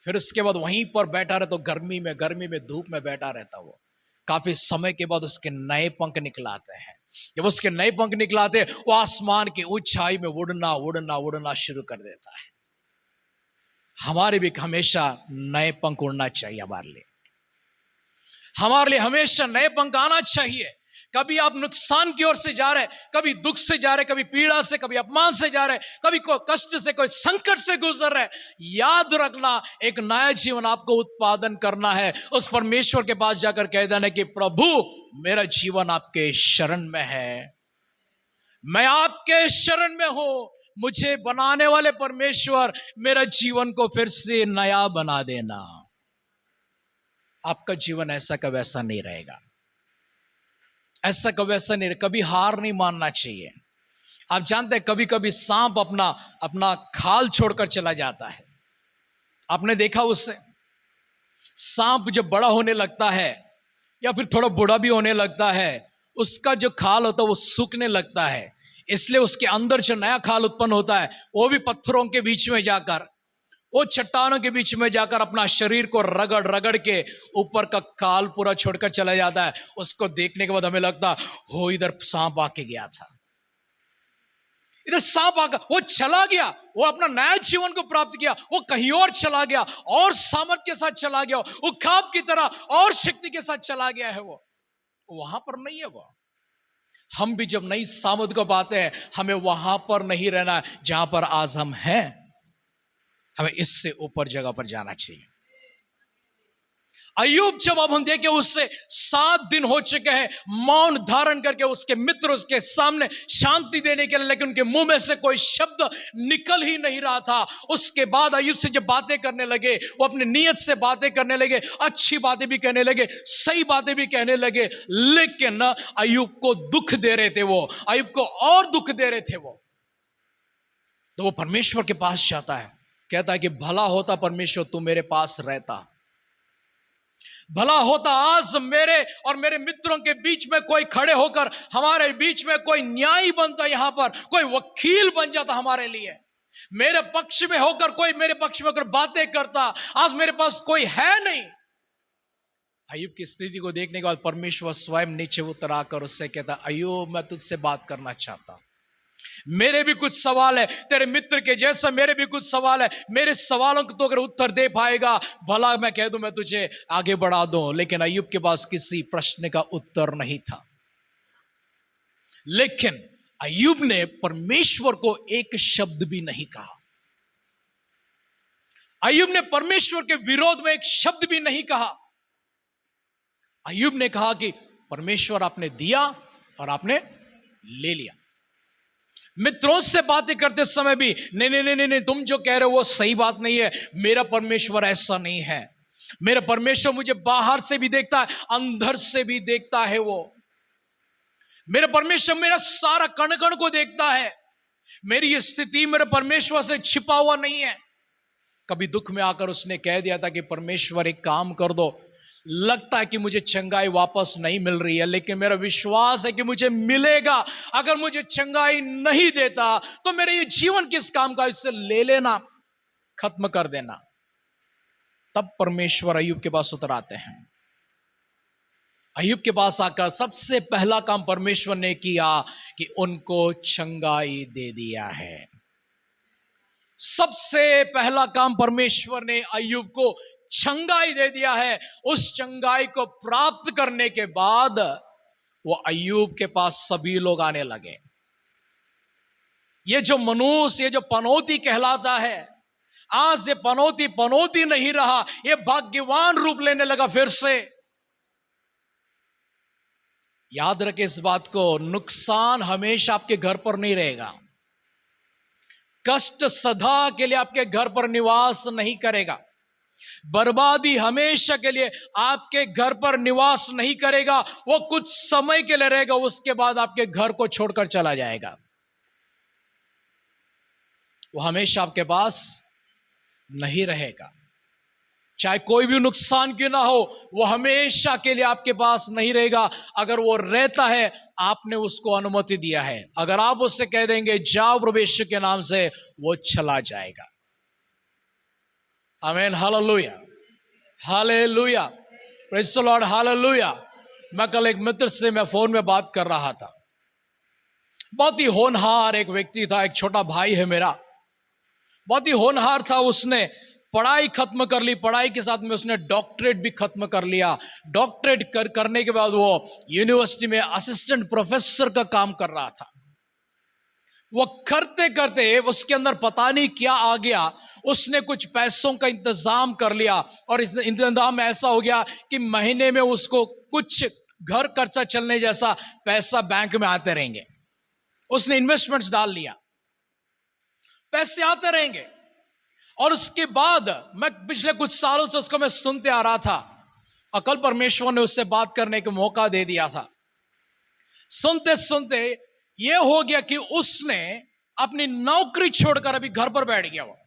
Speaker 1: फिर उसके बाद वहीं पर बैठा रहता, तो गर्मी में धूप में बैठा रहता। वो काफी समय के बाद उसके नए पंख निकलाते हैं। जब उसके नए पंख निकलाते, वो आसमान की ऊंचाई में उड़ना शुरू कर देता है। हमारे भी हमेशा नए पंख उड़ना चाहिए। हमारे लिए हमेशा नए पंख आना चाहिए। कभी आप नुकसान की ओर से जा रहे, कभी दुख से जा रहे, कभी पीड़ा से, कभी अपमान से जा रहे, कभी कोई कष्ट से, कोई संकट से गुजर रहे, याद रखना, एक नया जीवन आपको उत्पादन करना है। उस परमेश्वर के पास जाकर कह देना कि प्रभु, मेरा जीवन आपके शरण में है, मैं आपके शरण में हूं, मुझे बनाने वाले परमेश्वर, मेरा जीवन को फिर से नया बना देना। आपका जीवन ऐसा का वैसा नहीं रहेगा, ऐसा का वैसा नहीं, कभी हार नहीं मानना चाहिए। आप जानते हैं, कभी कभी सांप अपना खाल छोड़कर चला जाता है। आपने देखा, उससे सांप जब बड़ा होने लगता है या फिर थोड़ा बूढ़ा भी होने लगता है, उसका जो खाल होता है वो सूखने लगता है। इसलिए उसके अंदर जो नया खाल उत्पन्न होता है, वो भी पत्थरों के बीच में जाकर, वो चट्टानों के बीच में जाकर अपना शरीर को रगड़ रगड़ के ऊपर का काल पूरा छोड़कर चला जाता है। उसको देखने के बाद हमें लगता, हो इधर सांप आके गया था, इधर सांप आकर वो चला गया, वो अपना नया जीवन को प्राप्त किया, वो कहीं और चला गया, और सामर्थ के साथ चला गया, वो खाब की तरह और शक्ति के साथ चला गया है। वो वहां पर नहीं है। वो हम भी जब नई सामर्थ को पाते हैं, हमें वहां पर नहीं रहना जहां पर आज हम हैं, हमें इससे ऊपर जगह पर जाना चाहिए। अय्यूब, जब अब हम देखें, उससे 7 दिन हो चुके हैं मौन धारण करके, उसके मित्र उसके सामने शांति देने के लिए, लेकिन उनके मुंह में से कोई शब्द निकल ही नहीं रहा था। उसके बाद अय्यूब से जब बातें करने लगे, वो अपनी नीयत से बातें करने लगे, अच्छी बातें भी कहने लगे, सही बातें भी कहने लगे, लेकिन अय्यूब को दुख दे रहे थे, वो अय्यूब को और दुख दे रहे थे। वो तो वो परमेश्वर के पास जाता है, कहता है कि भला होता परमेश्वर तू मेरे पास रहता, भला होता आज मेरे और मेरे मित्रों के बीच में कोई खड़े होकर, हमारे बीच में कोई न्यायी बनता, यहां पर कोई वकील बन जाता हमारे लिए, मेरे पक्ष में होकर, कोई मेरे पक्ष में होकर बातें करता। आज मेरे पास कोई है नहीं। अय्यूब की स्थिति को देखने के बाद परमेश्वर स्वयं नीचे उतर आकर उससे कहता, अय्यूब, मैं तुझसे बात करना चाहता हूं, मेरे भी कुछ सवाल है, तेरे मित्र के जैसा मेरे भी कुछ सवाल है। मेरे सवालों को तो अगर उत्तर दे पाएगा, भला मैं कह दूं मैं तुझे आगे बढ़ा दूं। लेकिन अय्यूब के पास किसी प्रश्न का उत्तर नहीं था। लेकिन अय्यूब ने परमेश्वर को एक शब्द भी नहीं कहा। अय्यूब ने परमेश्वर के विरोध में एक शब्द भी नहीं कहा। अय्यूब ने कहा कि परमेश्वर, आपने दिया और आपने ले लिया। मित्रों से बातें करते समय भी, नहीं, तुम जो कह रहे हो वो सही बात नहीं है, मेरा परमेश्वर ऐसा नहीं है, मेरा परमेश्वर मुझे बाहर से भी देखता है, अंदर से भी देखता है। वो मेरा परमेश्वर मेरा सारा कण कण को देखता है, मेरी ये स्थिति मेरे परमेश्वर से छिपा हुआ नहीं है। कभी दुख में आकर उसने कह दिया था कि परमेश्वर एक काम कर दो, लगता है कि मुझे चंगाई वापस नहीं मिल रही है, लेकिन मेरा विश्वास है कि मुझे मिलेगा। अगर मुझे चंगाई नहीं देता तो मेरे ये जीवन किस काम का, इससे ले लेना, खत्म कर देना। तब परमेश्वर अय्यूब के पास उतर आते हैं। अय्यूब के पास आकर सबसे पहला काम परमेश्वर ने किया कि उनको चंगाई दे दिया है। सबसे पहला काम परमेश्वर ने अय्यूब को चंगाई दे दिया है। उस चंगाई को प्राप्त करने के बाद वो अय्यूब के पास सभी लोग आने लगे। ये जो मनुष्य, ये जो पनौती कहलाता है, आज ये पनौती पनौती नहीं रहा, ये भाग्यवान रूप लेने लगा फिर से। याद रखे इस बात को, नुकसान हमेशा आपके घर पर नहीं रहेगा, कष्ट सदा के लिए आपके घर पर निवास नहीं करेगा, बर्बादी हमेशा के लिए आपके घर पर निवास नहीं करेगा। वो कुछ समय के लिए रहेगा, उसके बाद आपके घर को छोड़कर चला जाएगा। वो हमेशा आपके पास नहीं रहेगा, चाहे कोई भी नुकसान क्यों ना हो, वो हमेशा के लिए आपके पास नहीं रहेगा। अगर वो रहता है, आपने उसको अनुमति दिया है। अगर आप उससे कह देंगे जाओ प्रभु यीशु के नाम से, वो चला जाएगा। आमीन, hallelujah, hallelujah, praise the Lord, hallelujah. मैं कल एक मित्र से मैं फोन में बात कर रहा था, बहुत ही होनहार एक व्यक्ति था, एक छोटा भाई है मेरा, बहुत ही होनहार था। उसने पढ़ाई खत्म कर ली, पढ़ाई के साथ में उसने डॉक्टरेट भी खत्म कर लिया। डॉक्टरेट करने के बाद वो यूनिवर्सिटी में असिस्टेंट प्रोफेसर का काम कर रहा था। वो करते करते उसके अंदर पता नहीं क्या आ गया, उसने कुछ पैसों का इंतजाम कर लिया, और इस इंतजाम ऐसा हो गया कि महीने में उसको कुछ घर खर्चा चलने जैसा पैसा बैंक में आते रहेंगे। उसने इन्वेस्टमेंट्स डाल लिया, पैसे आते रहेंगे। और उसके बाद मैं पिछले कुछ सालों से उसको मैं सुनते आ रहा था, और कल परमेश्वर ने उससे बात करने का मौका दे दिया था। सुनते सुनते ये हो गया कि उसने अपनी नौकरी छोड़कर अभी घर पर बैठ गया। वो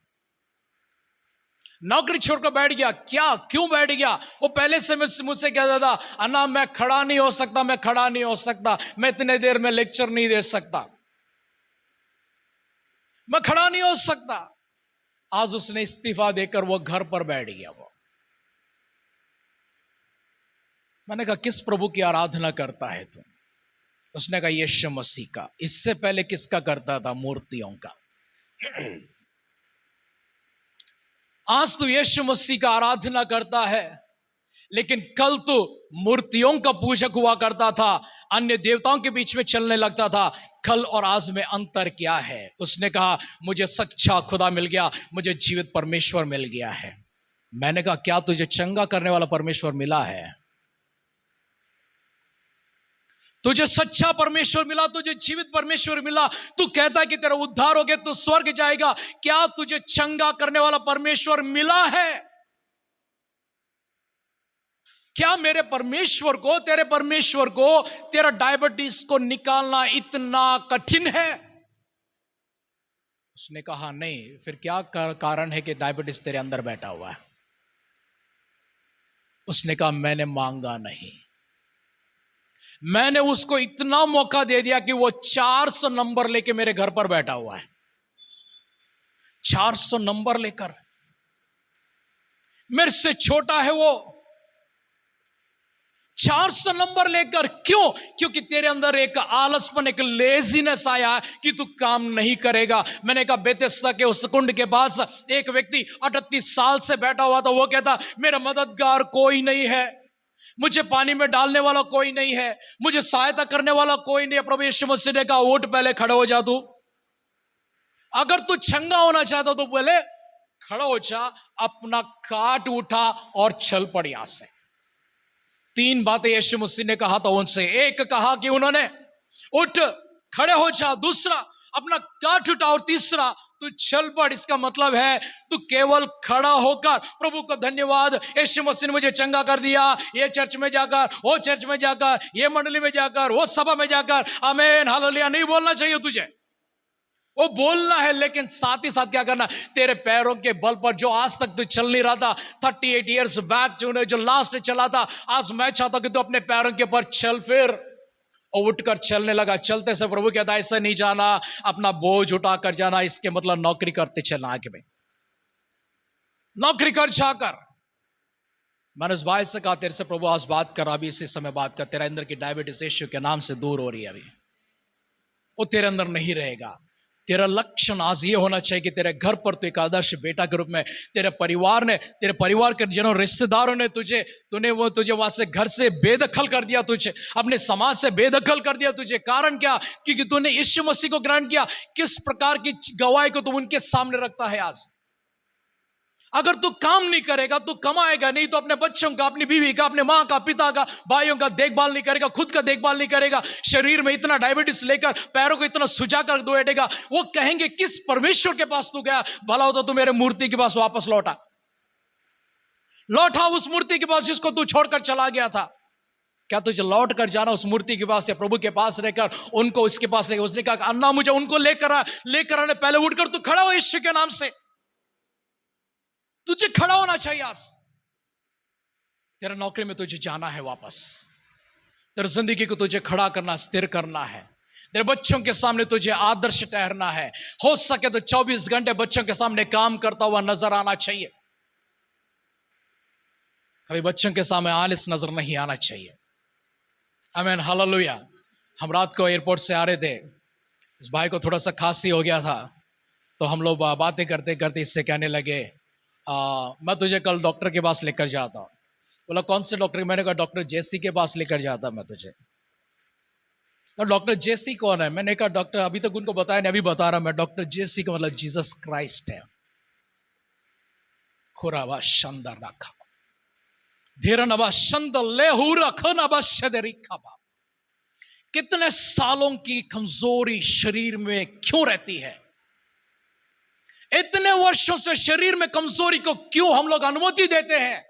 Speaker 1: नौकरी छोड़कर बैठ गया। क्या, क्यों बैठ गया? वो पहले से मुझसे कहता था, अन्ना मैं खड़ा नहीं हो सकता, मैं खड़ा नहीं हो सकता, मैं इतने देर में लेक्चर नहीं दे सकता, मैं खड़ा नहीं हो सकता। आज उसने इस्तीफा देकर वो घर पर बैठ गया। वो, मैंने कहा किस प्रभु की आराधना करता है तुम? उसने कहा यीशु मसीह का। इससे पहले किसका करता था? मूर्तियों का। आज तो यीशु मसीह का आराधना करता है, लेकिन कल तो मूर्तियों का पूजक हुआ करता था, अन्य देवताओं के बीच में चलने लगता था। कल और आज में अंतर क्या है? उसने कहा मुझे सच्चा खुदा मिल गया, मुझे जीवित परमेश्वर मिल गया है। मैंने कहा क्या तुझे चंगा करने वाला परमेश्वर मिला है? तुझे सच्चा परमेश्वर मिला, तुझे जीवित परमेश्वर मिला, तू कहता है कि तेरा उद्धार हो गया, तू स्वर्ग जाएगा। क्या तुझे चंगा करने वाला परमेश्वर मिला है? क्या मेरे परमेश्वर को, तेरे परमेश्वर को, तेरा डायबिटीज को निकालना इतना कठिन है? उसने कहा नहीं। फिर क्या कारण है कि डायबिटीज तेरे अंदर बैठा हुआ है? उसने कहा मैंने मांगा नहीं, मैंने उसको इतना मौका दे दिया कि वो 400 नंबर लेके मेरे घर पर बैठा हुआ है। 400 नंबर लेकर, मेरे से छोटा है वो। 400 नंबर लेकर, क्यों? क्योंकि तेरे अंदर एक आलसपन, एक लेजीनेस आया कि तू काम नहीं करेगा। मैंने कहा बेतेस्दा के उस कुंड के पास एक व्यक्ति 38 साल से बैठा हुआ था। वो कहता मेरा मददगार कोई नहीं है, मुझे पानी में डालने वाला कोई नहीं है, मुझे सहायता करने वाला कोई नहीं है। प्रभु यीशु मसीह ने कहा उठ, पहले खड़े हो जा। तू अगर तू चंगा होना चाहता तो पहले खड़ा हो जा, अपना काट उठा और चल पड़ यहां से। 3 बातें यीशु मसीह ने कहा था उनसे। एक कहा कि उन्होंने उठ, खड़े हो जा, दूसरा अपना काट उठा, और तीसरा तू चल पड़। इसका मतलब है तू केवल खड़ा होकर प्रभु को धन्यवाद, यीशु मसीह ने मुझे चंगा कर दिया, ये चर्च में जाकर, वो चर्च में जाकर, ये मंडली में जाकर, वो सभा में जाकर आमीन हालेलुया नहीं बोलना चाहिए तुझे। वो बोलना है, लेकिन साथ ही साथ क्या करना? तेरे पैरों के बल पर जो आज तक तू चल नहीं रहा था, 38 इयर्स बैक जो लास्ट चला था, आज मैं चाहता हूं कि तू अपने पैरों के ऊपर चल फिर। और उठकर चलने लगा। चलते से प्रभु कहता ऐसा नहीं जाना, अपना बोझ उठाकर जाना। इसके मतलब नौकरी करते चलना, आगे में नौकरी कर जाकर। मैंने उस भाई से कहा तेरे से प्रभु आज बात कर, अभी इसी समय बात कर, तेरे अंदर की डायबिटीज यीशु के नाम से दूर हो रही है। अभी वो तेरे अंदर नहीं रहेगा। तेरा लक्षण आज ये होना चाहिए कि तेरे घर पर तो एक आदर्श बेटा के रूप में, तेरे परिवार के जनों रिश्तेदारों ने तुझे वहां से घर से बेदखल कर दिया, तुझे अपने समाज से बेदखल कर दिया तुझे। कारण क्या? क्योंकि तूने यीशु मसीह को ग्रहण किया। किस प्रकार की गवाही को तू उनके सामने रखता है आज? अगर तू काम नहीं करेगा, तू कमाएगा नहीं, तो अपने बच्चों का, अपनी बीवी का, अपने माँ का, पिता का, भाइयों का देखभाल नहीं करेगा, खुद का देखभाल नहीं करेगा, शरीर में इतना डायबिटीज लेकर पैरों को इतना सुजा कर बैठेगा, वो कहेंगे किस परमेश्वर के पास तू गया? भला होता तू मेरे मूर्ति के पास वापस लौटा उस मूर्ति के पास जिसको तू छोड़कर चला गया था। क्या तुझे लौट कर जाना उस मूर्ति के पास या प्रभु के पास रहकर उनको उसके पास लेकर? उसने कहा अन्ना मुझे उनको लेकर आने, पहले उठकर तू खड़ा हो यीशु के नाम से। तुझे खड़ा होना चाहिए आज। तेरा नौकरी में तुझे जाना है वापस, तेरी जिंदगी को तुझे खड़ा करना, स्थिर करना है। तेरे बच्चों के सामने तुझे आदर्श ठहरना है। हो सके तो 24 घंटे बच्चों के सामने काम करता हुआ नजर आना चाहिए। कभी बच्चों के सामने आलस नजर नहीं आना चाहिए। आमीन, हालेलुया। हम रात को एयरपोर्ट से आ रहे थे, इस भाई को थोड़ा सा खांसी हो गया था, तो हम लोग बातें करते करते इससे कहने लगे मैं तुझे कल डॉक्टर के पास लेकर जाता हूँ। बोला कौन से डॉक्टर? मैंने कहा डॉक्टर जेसी के पास लेकर जाता मैं तुझे। तो डॉक्टर जेसी कौन है? मैंने कहा डॉक्टर, अभी तक उनको बताया नहीं, अभी बता रहा मैं। डॉक्टर जेसी का मतलब जीसस क्राइस्ट है। खुरावा शानदार रखा धीरनवा शंदल लेहू रखनवा शदरिखबा। कितने सालों की कमजोरी शरीर में क्यों रहती है? इतने वर्षों से शरीर में कमजोरी को क्यों हम लोग अनुमति देते हैं?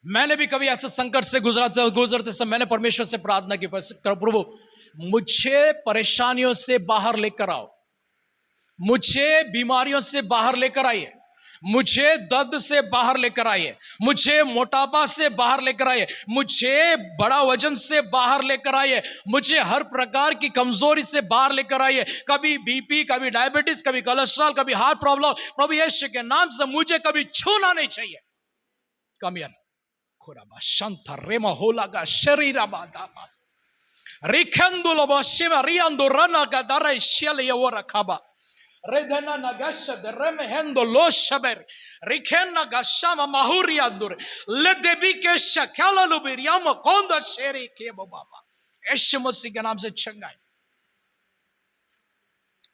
Speaker 1: मैंने भी कभी ऐसे संकट से गुजरते समय मैंने परमेश्वर से प्रार्थना की, प्रभु मुझे परेशानियों से बाहर लेकर आओ, मुझे बीमारियों से बाहर लेकर आइए, मुझे दर्द से बाहर लेकर आइए, मुझे मोटापा से बाहर लेकर आइए, मुझे बड़ा वजन से बाहर लेकर आइए, मुझे हर प्रकार की कमजोरी से बाहर लेकर आइए। कभी बीपी, कभी डायबिटीज, कभी कोलेस्ट्रॉल, कभी हार्ट प्रॉब्लम, प्रभु यीशु के नाम से मुझे कभी छूना नहीं चाहिए। कमियन खुराबा शांता रेमा होला का शरीरा बादाबा रिखंदुलो बशिमा रियांदो रना का दरे शेल ये वो रखाबा redena nagasha de remehendo lo shaber rikena gashama mahuriandur ledebike shakala lubiriama konda sheri ke baba। यीशु मसीह के नाम से चंगाई।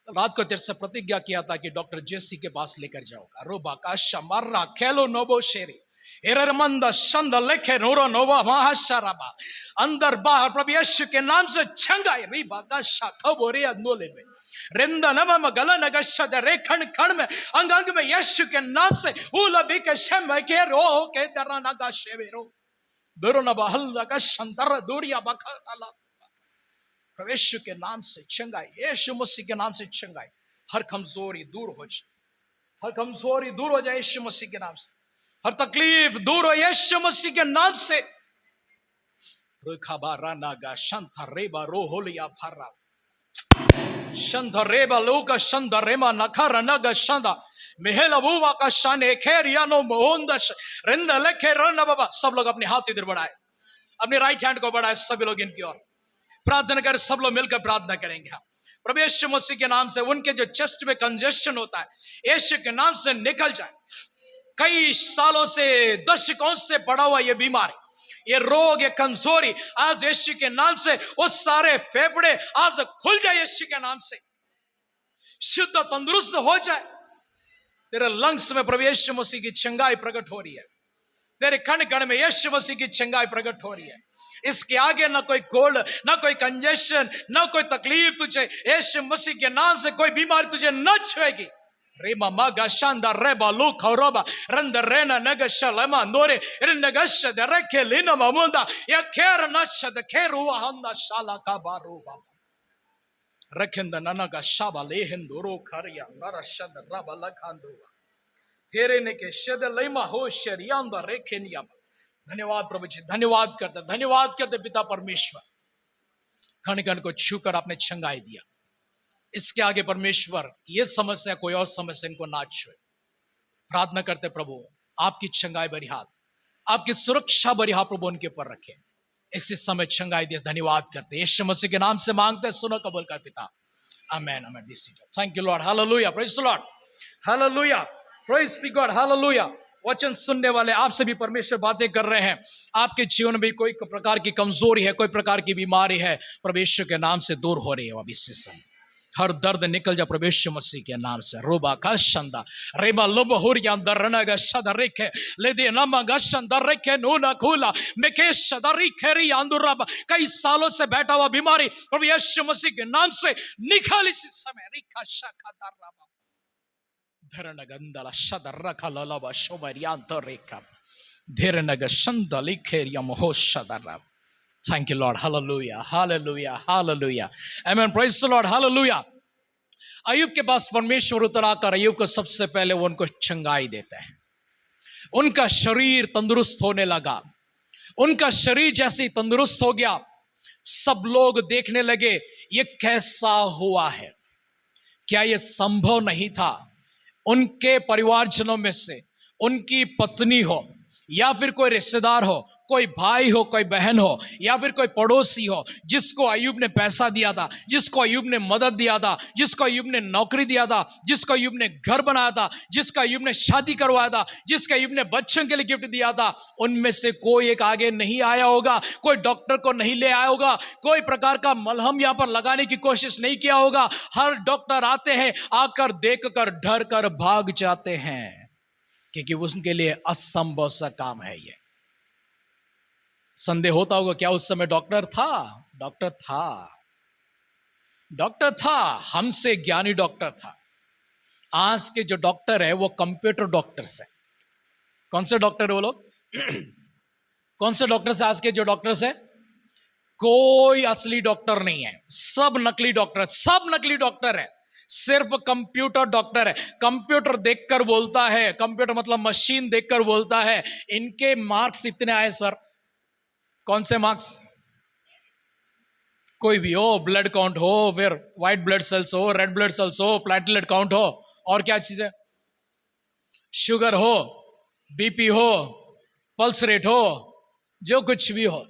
Speaker 1: रात को तेरे से प्रतिज्ञा किया था कि डॉक्टर जेसी के पास लेकर जाऊंगा। रोबा काशा मर्रा खेलो नोबो शेरी एरमंदा शंद लेखे नोरो नोवा महाशराबा अंदर बाहर प्रभु यीशु के नाम से चंगाई। रीबा काशा खबोरे अंदोले में रेंदा नमम गला नगशा दे रेखण खण में अंग अंग में यीशु के नाम से उलबी के शम के रो के दरा नगा शेवेरो दोरो नबा हल्ला का शंतर दूरिया बखला। प्रभु यीशु के नाम से चंगाई, यीशु मसीह के नाम से चंगाई। हर कमजोरी दूर हो जाए, हर कमजोरी दूर हो जाए यीशु मसीह के नाम से। हर तकलीफ दूर हो यीशु मसीह के नाम से। रुखा नागा शंथा रेबा रोहोलिया फरा शंध रेबा लोका शंध रेमा नखरा नगा शंदा मेहला बुवा का शाने खेरियानो मोहंदश रिंद लेखे रन बाबा। सब लोग अपने हाथ इधर बढ़ाए, अपने राइट हैंड को बढ़ाए, सभी लोग इनकी ओर प्रार्थना करें। सब लोग मिलकर प्रार्थना करेंगे। प्रभु यीशु मसीह के नाम से उनके जो चेस्ट में कंजेशन होता है यीशु के नाम से निकल जाए। कई सालों से, दशकों से पड़ा हुआ ये बीमारी, ये रोग, ये कमजोरी आज यीशु के नाम से वो सारे फेफड़े आज खुल जाए यीशु के नाम से, शुद्ध तंदुरुस्त हो जाए। तेरे लंग्स में प्रभु यीशु मसीह की चंगाई प्रकट हो रही है, तेरे कण कण में यीशु मसीह की चंगाई प्रकट हो रही है। इसके आगे ना कोई कोल्ड, ना कोई कंजेशन, ना कोई तकलीफ तुझे यीशु मसीह के नाम से कोई बीमारी तुझे न छुएगी। रेमा मागा शांदा रेबा लू खौरबा रंद रेना नगशलमा नोरे रंदगश दरके लिना ममुंदा या खेर नशद खेरुआ हंदा शाला का बारूबा रखंद ननगा शाबा लेहंदोरो खरिया नरशद रबा लखांदुवा तेरे ने के शद लेमा हो शरियांदा रेखेनिया। धन्यवाद प्रभु जी, धन्यवाद करते पिता परमेश्वर। कण कण को छूकर आपने छंगाई दिया। इसके आगे परमेश्वर ये समस्या, कोई और समस्या इनको ना छुए। प्रार्थना करते प्रभु आपकी छंगाई भरी हाथ, आपकी सुरक्षा भरी हाथ प्रभु उनके ऊपर रखे। इसी समय छंगाई दिया, धन्यवाद करते यीशु मसीह के नाम से मांगते, सुनो कबूल कर पिता, Amen. Amen. Be seated. Thank you, Lord. Hallelujah. Praise the Lord. Hallelujah. Praise the God. Hallelujah. वचन सुनने वाले आपसे भी परमेश्वर बातें कर रहे हैं। आपके जीवन में भी कोई प्रकार की कमजोरी है, कोई प्रकार की बीमारी है, परमेश्वर के नाम से दूर हो रही है। अभी इससे समय हर दर्द निकल जा प्रवेश मसीह के नाम से। रोबा का शंदा रेमा लोब हुरिया दरना गा सदरिके ले दे नमा गा संदरिके नूना खुला मेके सदरिके री अंदुरब कई सालों से बैठा हुआ बीमारी प्रभु यीशु मसीह के नाम से निकल इस समय। रिका शाखा दरबा धरन गंदला सदरका ललबा शोबरियांत रेका धरन गा संदलिके रिया मोह सदरब। Thank you, Lord. Hallelujah. Hallelujah. Hallelujah. Amen. Praise the Lord. Hallelujah. अय्यूब के पास परमेश्वर उतर आकर अय्यूब को सबसे पहले वो उनको चंगाई देते हैं। उनका शरीर तंदुरुस्त होने लगा। उनका शरीर जैसे ही तंदुरुस्त हो गया, सब लोग देखने लगे ये कैसा हुआ है, क्या ये संभव नहीं था। उनके परिवारजनों में से उनकी पत्नी हो या फिर कोई रिश्तेदार हो, कोई भाई हो, कोई बहन हो या फिर कोई पड़ोसी हो, जिसको अय्यूब ने पैसा दिया था, जिसको अय्यूब ने मदद दिया था, जिसको अय्यूब ने नौकरी दिया था, जिसको अय्यूब ने घर बनाया था, जिसका अय्यूब ने शादी करवाया था, जिसका अय्यूब ने बच्चों के लिए गिफ्ट दिया था, उनमें से कोई एक आगे नहीं आया होगा, कोई डॉक्टर को नहीं ले आया होगा, कोई प्रकार का मलहम यहां पर लगाने की कोशिश नहीं किया होगा। हर डॉक्टर आते हैं, आकर देखकर डर कर भाग जाते हैं, क्योंकि उनके लिए असंभव सा काम है ये। संदेह होता होगा क्या उस समय डॉक्टर था? डॉक्टर था, डॉक्टर था, हमसे ज्ञानी डॉक्टर था। आज के जो डॉक्टर है वो कंप्यूटर डॉक्टर्स है। कौन से डॉक्टर है वो लोग? कौन से डॉक्टर से आज के जो डॉक्टर्स है? कोई असली डॉक्टर नहीं है, सब नकली डॉक्टर, सब नकली डॉक्टर है। सिर्फ कंप्यूटर डॉक्टर है। कंप्यूटर देखकर बोलता है, कंप्यूटर मतलब मशीन देखकर बोलता है इनके मार्क्स इतने आए सर। कौन से मार्क्स? कोई भी हो, ब्लड काउंट हो, फिर व्हाइट ब्लड सेल्स हो, रेड ब्लड सेल्स हो, प्लेटलेट काउंट हो, और क्या चीज है, शुगर हो, बीपी हो, पल्स रेट हो, जो कुछ भी हो,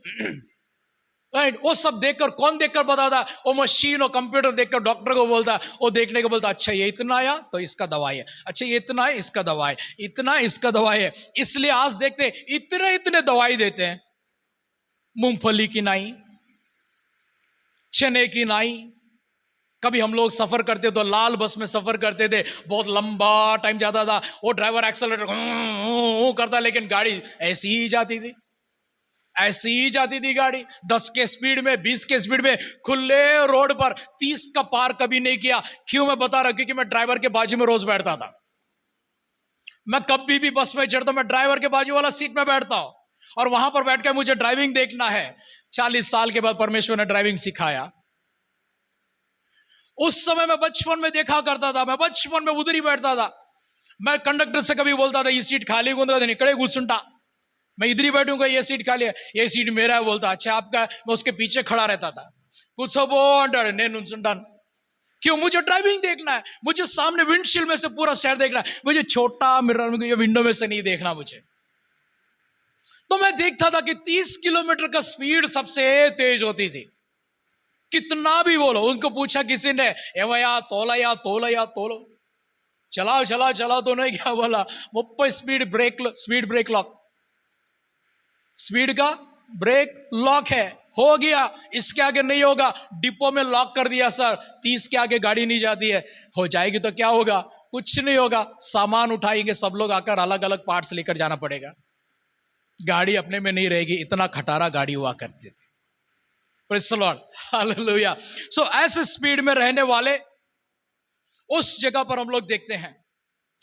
Speaker 1: राइट, वो सब देखकर कौन देखकर बताता? वो मशीन और कंप्यूटर देखकर डॉक्टर को बोलता, वो देखने को बोलता अच्छा ये इतना आया तो इसका दवाई है, अच्छा ये इतना है इसका दवाई, इतना इसका दवाई है। इसलिए आज देखते इतने इतने दवाई देते हैं, मूंगफली की नाई, चने की नाई। कभी हम लोग सफर करते तो लाल बस में सफर करते थे, बहुत लंबा टाइम जाता था, वो ड्राइवर एक्सेलरेटर करता, लेकिन गाड़ी ऐसी ही जाती थी, ऐसी ही जाती थी गाड़ी, 10 के स्पीड में, 20 के स्पीड में, खुले रोड पर 30 का पार कभी नहीं किया। क्यों मैं बता रहा हूं? क्योंकि मैं ड्राइवर के बाजू में रोज बैठता था। मैं कभी भी बस में चढ़ता, मैं ड्राइवर के बाजू वाला सीट में बैठता हूं, और वहां पर बैठकर मुझे ड्राइविंग देखना है। 40 साल के बाद परमेश्वर ने ड्राइविंग सिखाया। उस समय मैं बचपन में देखा करता था, मैं बचपन में उधर ही बैठता था। मैं कंडक्टर से कभी बोलता था ये सीट खाली निकले घुसुंटा, मैं इधर ही बैठूंगा, ये सीट खाली है, ये सीट मेरा है। बोलता अच्छा आपका, मैं उसके पीछे खड़ा रहता था। कुछ क्यों? मुझे ड्राइविंग देखना है, मुझे सामने विंडशील्ड में से पूरा शहर देखना है, मुझे छोटा मिरर में, विंडो में से नहीं देखना मुझे। तो मैं देखता था कि 30 किलोमीटर का स्पीड सबसे तेज होती थी। कितना भी बोलो, उनको पूछा किसी ने, ए भैया तोला या तोला या तोलो, चलाओ चलाओ चलाओ, तो नहीं क्या बोला, 30 स्पीड ब्रेक लॉक, स्पीड का ब्रेक लॉक है, हो गया, इसके आगे नहीं होगा। डिपो में लॉक कर दिया सर, 30 के आगे गाड़ी नहीं जाती है। हो जाएगी तो क्या होगा? कुछ नहीं होगा, सामान उठाएंगे सब लोग आकर, अलग अलग पार्ट्स लेकर जाना पड़ेगा, गाड़ी अपने में नहीं रहेगी। इतना खटारा गाड़ी हुआ करती थी। Praise the Lord, hallelujah. So ऐसे स्पीड में रहने वाले उस जगह पर हम लोग देखते हैं,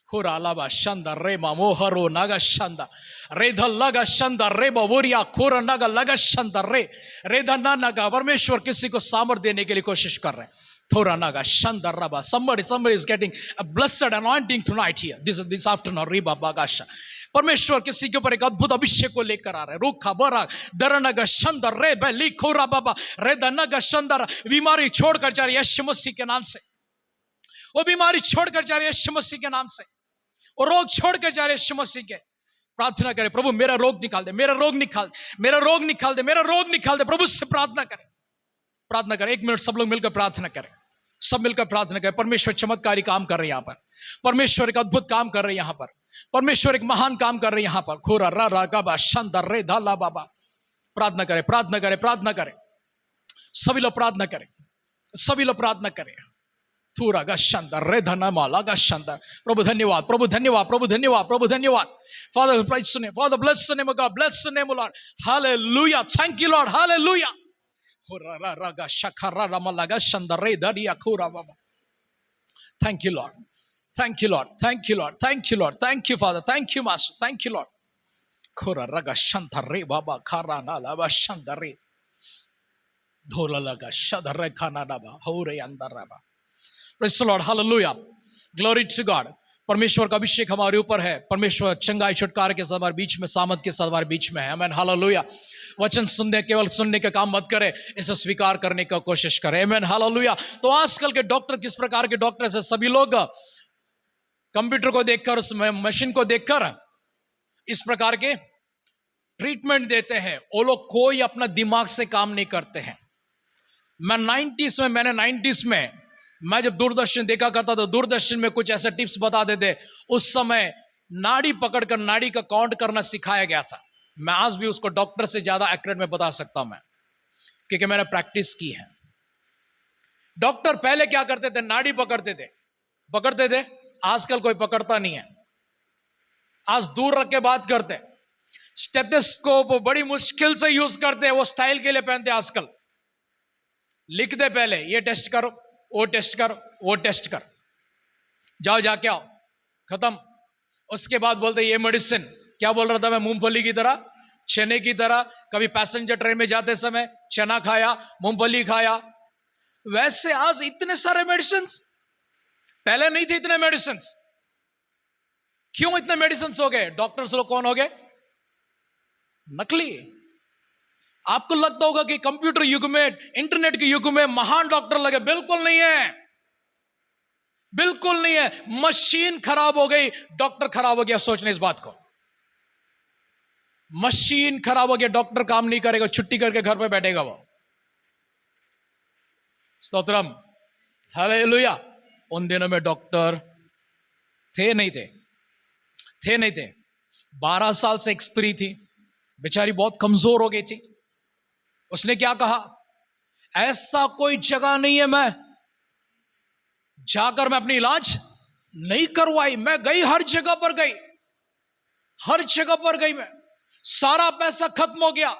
Speaker 1: खुरालाबा शंदा रे मामोहरो नागा शंदा रे धल्लागा शंदा रे बवोरिया खोर नागा लगा शंदा रे धन्ना नागा। परमेश्वर किसी को सामर्थ देने के लिए कोशिश कर रहे हैं। थोड़ा Naga Shanda rava, somebody is getting a blessed anointing tonight here, this afternoon Riba बागाशा। परमेश्वर किसी के ऊपर एक अद्भुत अभिषेक को लेकर आ रहे हैं। रूखा बरा दरनगा शंदर रे बली खोरा बाबा रे दनगा शंदर। बीमारी छोड़कर जा रही है यीशु मसीह के नाम से, वो बीमारी छोड़कर जा रही है यीशु मसीह के नाम से, वो रोग छोड़कर जा रहे हैं यीशु मसीह के। प्रार्थना करें, प्रभु मेरा रोग निकाल दे, मेरा रोग निकाल दे, मेरा रोग निकाल दे, मेरा रोग निकाल दे। प्रभु से प्रार्थना करें, प्रार्थना करें। 1 मिनट सब लोग मिलकर प्रार्थना करें। सब मिलकर प्रार्थना करें। परमेश्वर चमत्कारी काम कर रहे हैं यहाँ पर, परमेश्वर एक अद्भुत काम कर रहे हैं यहाँ पर, परमेश्वर एक महान काम कर रहे हैं यहाँ पर। खोरा रा रा गा शानदार रे धा ला बाबा। प्रार्थना करें, प्रार्थना करें, प्रार्थना करें, सभी लोग प्रार्थना करें, सभी लोग प्रार्थना करें। थूरा गा शानदार रे धना माला गा शानदार। प्रभु धन्यवाद, प्रभु धन्यवाद, प्रभु धन्यवाद, प्रभु धन्यवाद। फादर प्रेज ने, father bless the name of God, bless the name of Lord, hallelujah, thank you Lord, hallelujah. खोरा रा रा गा शखरा रा माला गा शानदार रे धरिया खोरा बाबा। Thank you Lord, thank you Lord, thank you Lord, thank you Lord, thank you Father, thank you Master, thank you Lord. Khora raga shantare baba khara na lava shantare dhola laga shadare khana daba hore andaraba. Praise the Lord, hallelujah, glory to God. परमेश्वर का अभिषेक हमारे ऊपर है, परमेश्वर चंगाई छुटकारे के साथ हमारे बीच में, सामर्थ के साथ हमारे बीच में है। आमेन, हालेलुया। वचन सुनने, केवल सुनने का काम मत करें, इसे स्वीकार करने का कोशिश करें। आमेन, हालेलुया। तो आजकल के डॉक्टर किस प्रकार के डॉक्टर है? सभी लोग कंप्यूटर को देखकर, उस मशीन को देखकर इस प्रकार के ट्रीटमेंट देते हैं। वो लोग कोई अपना दिमाग से काम नहीं करते हैं। मैंने 90s में मैं जब दूरदर्शन देखा करता था, दूरदर्शन में कुछ ऐसे टिप्स बता देते, उस समय नाड़ी पकड़कर नाड़ी का काउंट करना सिखाया गया था। मैं आज भी उसको डॉक्टर से ज्यादा एक्यूरेट में बता सकता हूं मैं, क्योंकि मैंने प्रैक्टिस की है। डॉक्टर पहले क्या करते थे? नाड़ी पकड़ते थे। आजकल कोई पकड़ता नहीं है, आज दूर रख के बात करते। स्टेथोस्कोप बड़ी मुश्किल से यूज करते हैं, वो स्टाइल के लिए पहनते हैं आजकल। लिखते पहले, ये टेस्ट करो, वो टेस्ट करो, वो टेस्ट कर, जाओ जाके आओ, खत्म। उसके बाद बोलते ये मेडिसिन, क्या बोल रहा था मैं? मूंगफली की तरह, चने की तरह। कभी पैसेंजर ट्रेन में जाते समय चना खाया, मूंगफली खाया। वैसे आज इतने सारे मेडिसिन, पहले नहीं थे इतने मेडिसिन। क्यों इतने मेडिसिन हो गए? डॉक्टर्स लोग कौन हो गए? नकली। आपको लगता होगा कि कंप्यूटर युग में, इंटरनेट के युग में महान डॉक्टर लगे, बिल्कुल नहीं है, बिल्कुल नहीं है। मशीन खराब हो गई, डॉक्टर खराब हो गया। सोचने इस बात को, मशीन खराब हो गया, डॉक्टर काम नहीं करेगा, छुट्टी करके घर पे बैठेगा वो। स्तोत्रम, हालेलुया। उन दिनों में डॉक्टर थे नहीं थे। 12 साल से एक स्त्री थी, बेचारी बहुत कमजोर हो गई थी। उसने क्या कहा? ऐसा कोई जगह नहीं है मैं जाकर मैं अपनी इलाज नहीं करवाई। मैं गई, हर जगह पर गई, मैं सारा पैसा खत्म हो गया,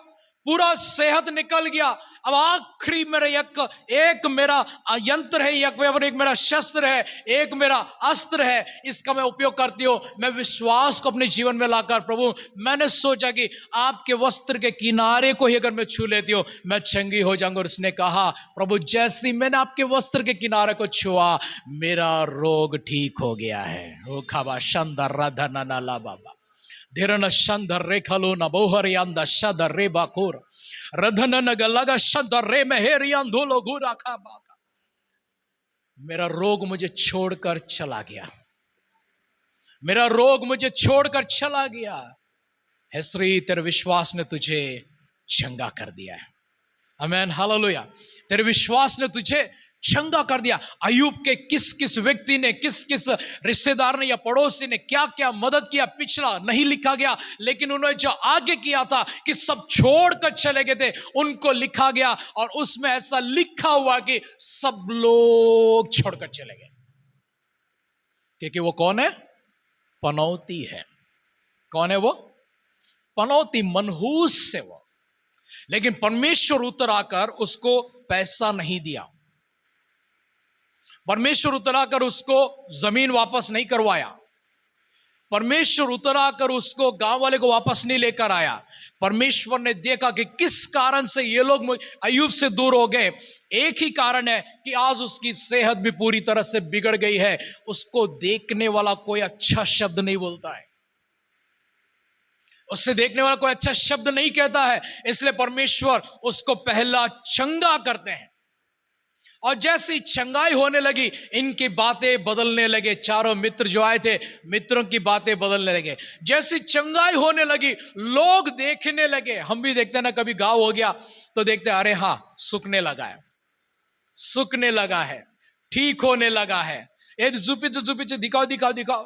Speaker 1: पूरा सेहत निकल गया। अब आखिरी मेरा एक मेरा यंत्र है, एक मेरा शस्त्र है, एक मेरा अस्त्र है, इसका मैं उपयोग करती हूँ। मैं विश्वास को अपने जीवन में लाकर, प्रभु मैंने सोचा कि आपके वस्त्र के किनारे को ही अगर मैं छू लेती हूँ, मैं चंगी हो जाऊंगा। और उसने कहा, प्रभु जैसी मैंने आपके वस्त्र के किनारे को छुआ, मेरा रोग ठीक हो गया है। ओ खाबा शंदर राधा नाला बाबा धीरन शंदर रेखलो न बोहरियांद शदर रे बाकुर रधन न गलगा शदर रे मेहरियां धोलो गुरा खा बाका। मेरा रोग मुझे छोड़कर चला गया, मेरा रोग मुझे छोड़कर चला गया। हे स्त्री, तेरे विश्वास ने तुझे चंगा कर दिया है। आमीन, हालेलुया। तेरे विश्वास ने तुझे चंगा कर दिया। अय्यूब के किस किस व्यक्ति ने, किस किस रिश्तेदार ने या पड़ोसी ने क्या क्या मदद किया, पिछला नहीं लिखा गया, लेकिन उन्होंने जो आगे किया था कि सब छोड़कर चले गए थे, उनको लिखा गया। और उसमें ऐसा लिखा हुआ कि सब लोग छोड़कर चले गए, क्योंकि वो कौन है? पनौती है। कौन है वो? पनौती, मनहूस से वो। लेकिन परमेश्वर उतर आकर उसको पैसा नहीं दिया, परमेश्वर उतर आकर उसको जमीन वापस नहीं करवाया, परमेश्वर उतर आकर उसको गांव वाले को वापस नहीं लेकर आया। परमेश्वर ने देखा कि किस कारण से ये लोग अय्यूब से दूर हो गए। एक ही कारण है कि आज उसकी सेहत भी पूरी तरह से बिगड़ गई है। उसको देखने वाला कोई अच्छा शब्द नहीं बोलता है, उससे देखने वाला कोई अच्छा शब्द नहीं कहता है। इसलिए परमेश्वर उसको पहला चंगा करते हैं। और जैसी चंगाई होने लगी, इनकी बातें बदलने लगे। चारों मित्र जो आए थे, मित्रों की बातें बदलने लगे। जैसी चंगाई होने लगी, लोग देखने लगे। हम भी देखते हैं ना, कभी गाँव हो गया तो देखते हैं, अरे हाँ, सूखने लगा है, ठीक होने लगा है। ये जुपिच दिखाओ दिखाओ दिखाओ,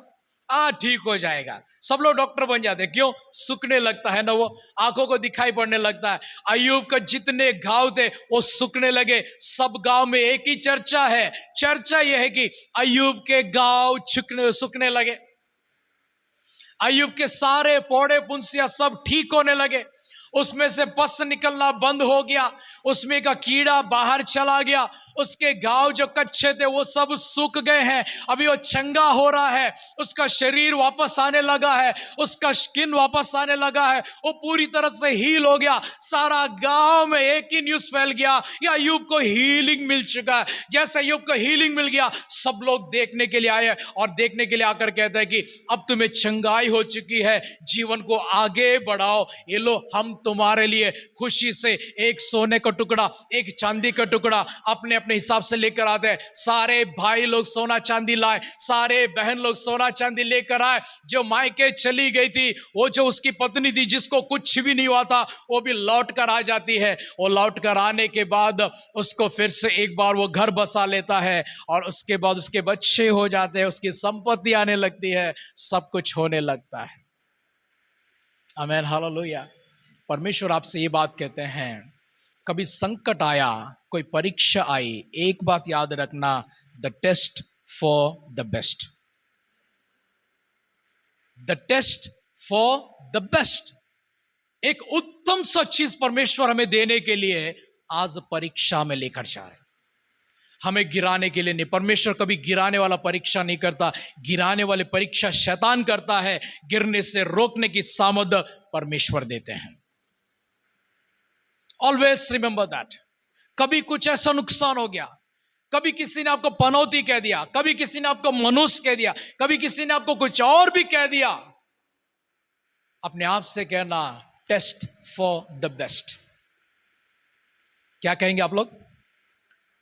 Speaker 1: ठीक हो जाएगा। सब लोग डॉक्टर बन जाते हैं, क्यों? सूखने लगता है ना, वो आंखों को दिखाई पड़ने लगता है। अय्यूब का जितने घाव थे वो सूखने लगे। सब गांव में एक ही चर्चा है, चर्चा यह है कि अय्यूब के घाव सूखने लगे, अय्यूब के सारे पोड़े पुंसिया सब ठीक होने लगे, उसमें से पस निकलना बंद हो गया, उसमें का कीड़ा बाहर चला गया, उसके घाव जो कच्चे थे वो सब सूख गए हैं, अभी वो चंगा हो रहा है, उसका शरीर वापस आने लगा है, उसका स्किन वापस आने लगा है, वो पूरी तरह से हील हो गया। सारा गांव में एक ही न्यूज़ फैल गया, या अय्यूब को हीलिंग मिल चुका है। जैसे अय्यूब को हीलिंग मिल गया, सब लोग देखने के लिए आए और देखने के लिए आकर कहते हैं कि अब तुम्हें चंगाई हो चुकी है, जीवन को आगे बढ़ाओ, ये लो हम तुम्हारे लिए खुशी से एक सोने का टुकड़ा, एक चांदी का टुकड़ा अपने अपने हिसाब से लेकर आते हैं। सारे भाई लोग सोना चांदी लाए, सारे बहन लोग सोना चांदी लेकर आए। जो मायके चली गई थी, वो जो उसकी पत्नी थी जिसको कुछ भी नहीं हुआ था, वो भी लौट कर आ जाती है। वो लौट कर आने के बाद उसको फिर से एक बार वो घर बसा लेता है, और उसके बाद उसके बच्चे हो जाते हैं, उसकी संपत्ति आने लगती है, सब कुछ होने लगता है। आमीन, हालेलुया। परमेश्वर आपसे ये बात कहते हैं, कभी संकट आया, कोई परीक्षा आई, एक बात याद रखना, the test for the best, the test for the best. एक उत्तम सा चीज परमेश्वर हमें देने के लिए आज परीक्षा में लेकर जा रहे हैं, हमें गिराने के लिए नहीं। परमेश्वर कभी गिराने वाला परीक्षा नहीं करता, गिराने वाले परीक्षा शैतान करता है, गिरने से रोकने की सामर्थ परमेश्वर देते हैं। Always remember that. कभी कुछ ऐसा नुकसान हो गया, कभी किसी ने आपको पनौती कह दिया, कभी किसी ने आपको मनुष्य कह दिया, कभी किसी ने आपको कुछ और भी कह दिया, अपने आप से कहना, टेस्ट फॉर द बेस्ट। क्या कहेंगे आप लोग?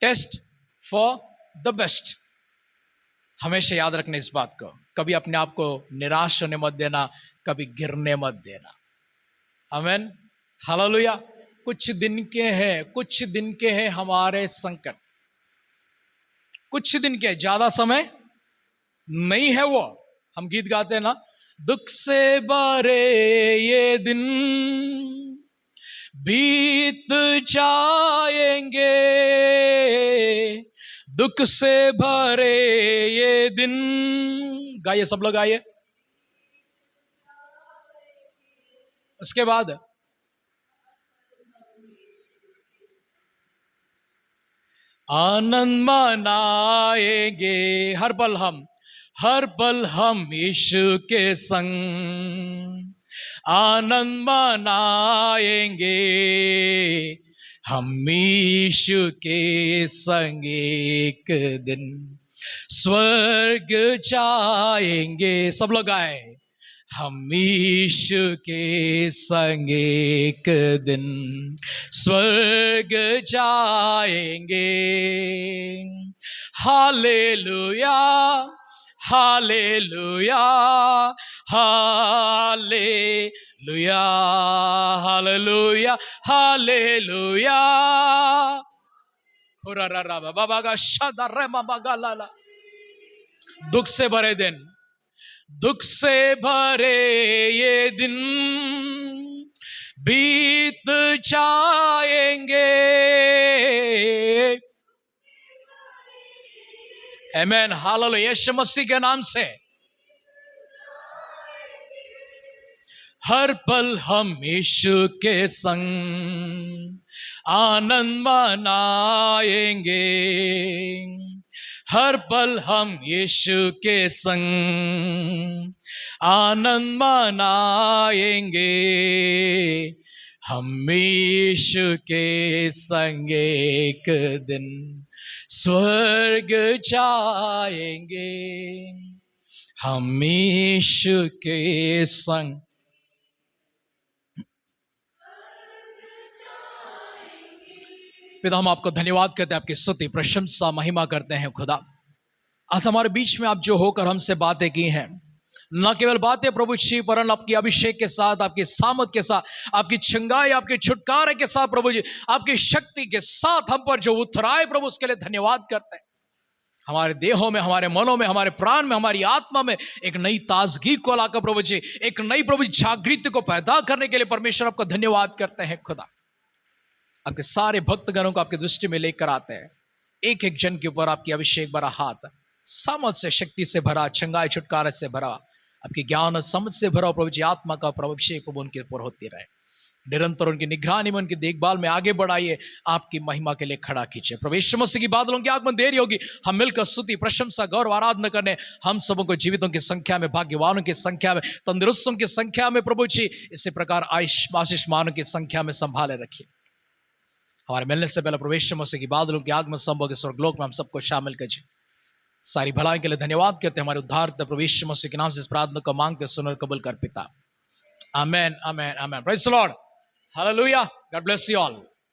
Speaker 1: Test for the best. हमेशा याद रखना इस बात को, कभी अपने आप को निराश होने मत देना, कभी गिरने मत देना। आमीन, हालेलुया। कुछ दिन के हैं हमारे संकट, कुछ दिन के, ज्यादा समय नहीं है। वो हम गीत गाते हैं ना, दुख से भरे ये दिन बीत जाएंगे, दुख से भरे ये दिन। गाइए, सब लोग गाइए। उसके बाद आनंद मनाएंगे, हर पल हम यीशु के संग, आनंद मनाएंगे हम यीशु के संग, एक दिन स्वर्ग जाएंगे। सब लोग आए, हम यीशु के संग एक दिन स्वर्ग जाएंगे। Hallelujah, hallelujah, hallelujah, hallelujah, hallelujah. खुरारा बाबा का शादा रे बाबा का लाला। दुख से भरे दिन, दुख से भरे ये दिन बीत जाएंगे। आमीन, हालेलुया। यीशु मसीह के नाम से हर पल हम यीशु के संग आनंद मनाएंगे, हर पल हम यीशु के संग आनंद मनाएंगे, हम यीशु के संग एक दिन स्वर्ग जाएंगे, हम यीशु के संग। पिता, हम आपको धन्यवाद करते हैं, आपकी स्तुति प्रशंसा महिमा करते हैं। खुदा, आज हमारे बीच में आप जो होकर हमसे बातें की हैं, न केवल बातें प्रभु जी, परंतु आपकी अभिषेक के साथ, आपकी सामर्थ के साथ, आपकी छंगाई, आपके छुटकारे के साथ प्रभु जी, आपकी शक्ति के साथ हम पर जो उतराए प्रभु, उसके लिए धन्यवाद करते हैं। हमारे देहों में, हमारे मनों में, हमारे प्राण में, हमारी आत्मा में एक नई ताजगी को लाकर प्रभु जी, एक नई प्रभु जागृति को पैदा करने के लिए परमेश्वर आपका धन्यवाद करते हैं खुदा। आपके सारे भक्तगणों को आपकी दृष्टि में लेकर आते हैं। एक एक जन के ऊपर आपकी अभिषेक भरा हाथ, समझ से, शक्ति से भरा, चंगाई छुटकारे से भरा, आपकी ज्ञान और समझ से भरा प्रभु जी आत्मा का प्रभु अभिषेक प्रभु उनके ऊपर होती रहे। निरंतर उनकी निगरानी में, उनकी देखभाल में आगे बढ़ाइए, आपकी महिमा के लिए खड़ा कीजिए। प्रभु यीशु मसीह की बादलों की आगमन देरी होगी, हम मिलकर स्तुति, प्रशंसा, गौरव, आराधना करने, हम सबों को जीवितों की संख्या में, भाग्यवानों की संख्या में, तंदुरुस्तों की संख्या में प्रभु जी इसी प्रकार आशीषमानों की संख्या में संभाले रखिए। हमारे मिलने से पहले प्रभु यीशु मसीह की बादलों की आगमन संभव के स्वर्गलोक में हम सबको शामिल कीजिए। सारी भलाई के लिए धन्यवाद करते हैं। हमारे उद्धार प्रभु यीशु मसीह के नाम से इस प्रार्थना को मांगते, सुनकर कबूल कर पिता। Amen, amen, amen. Praise the Lord, hallelujah. God bless you all.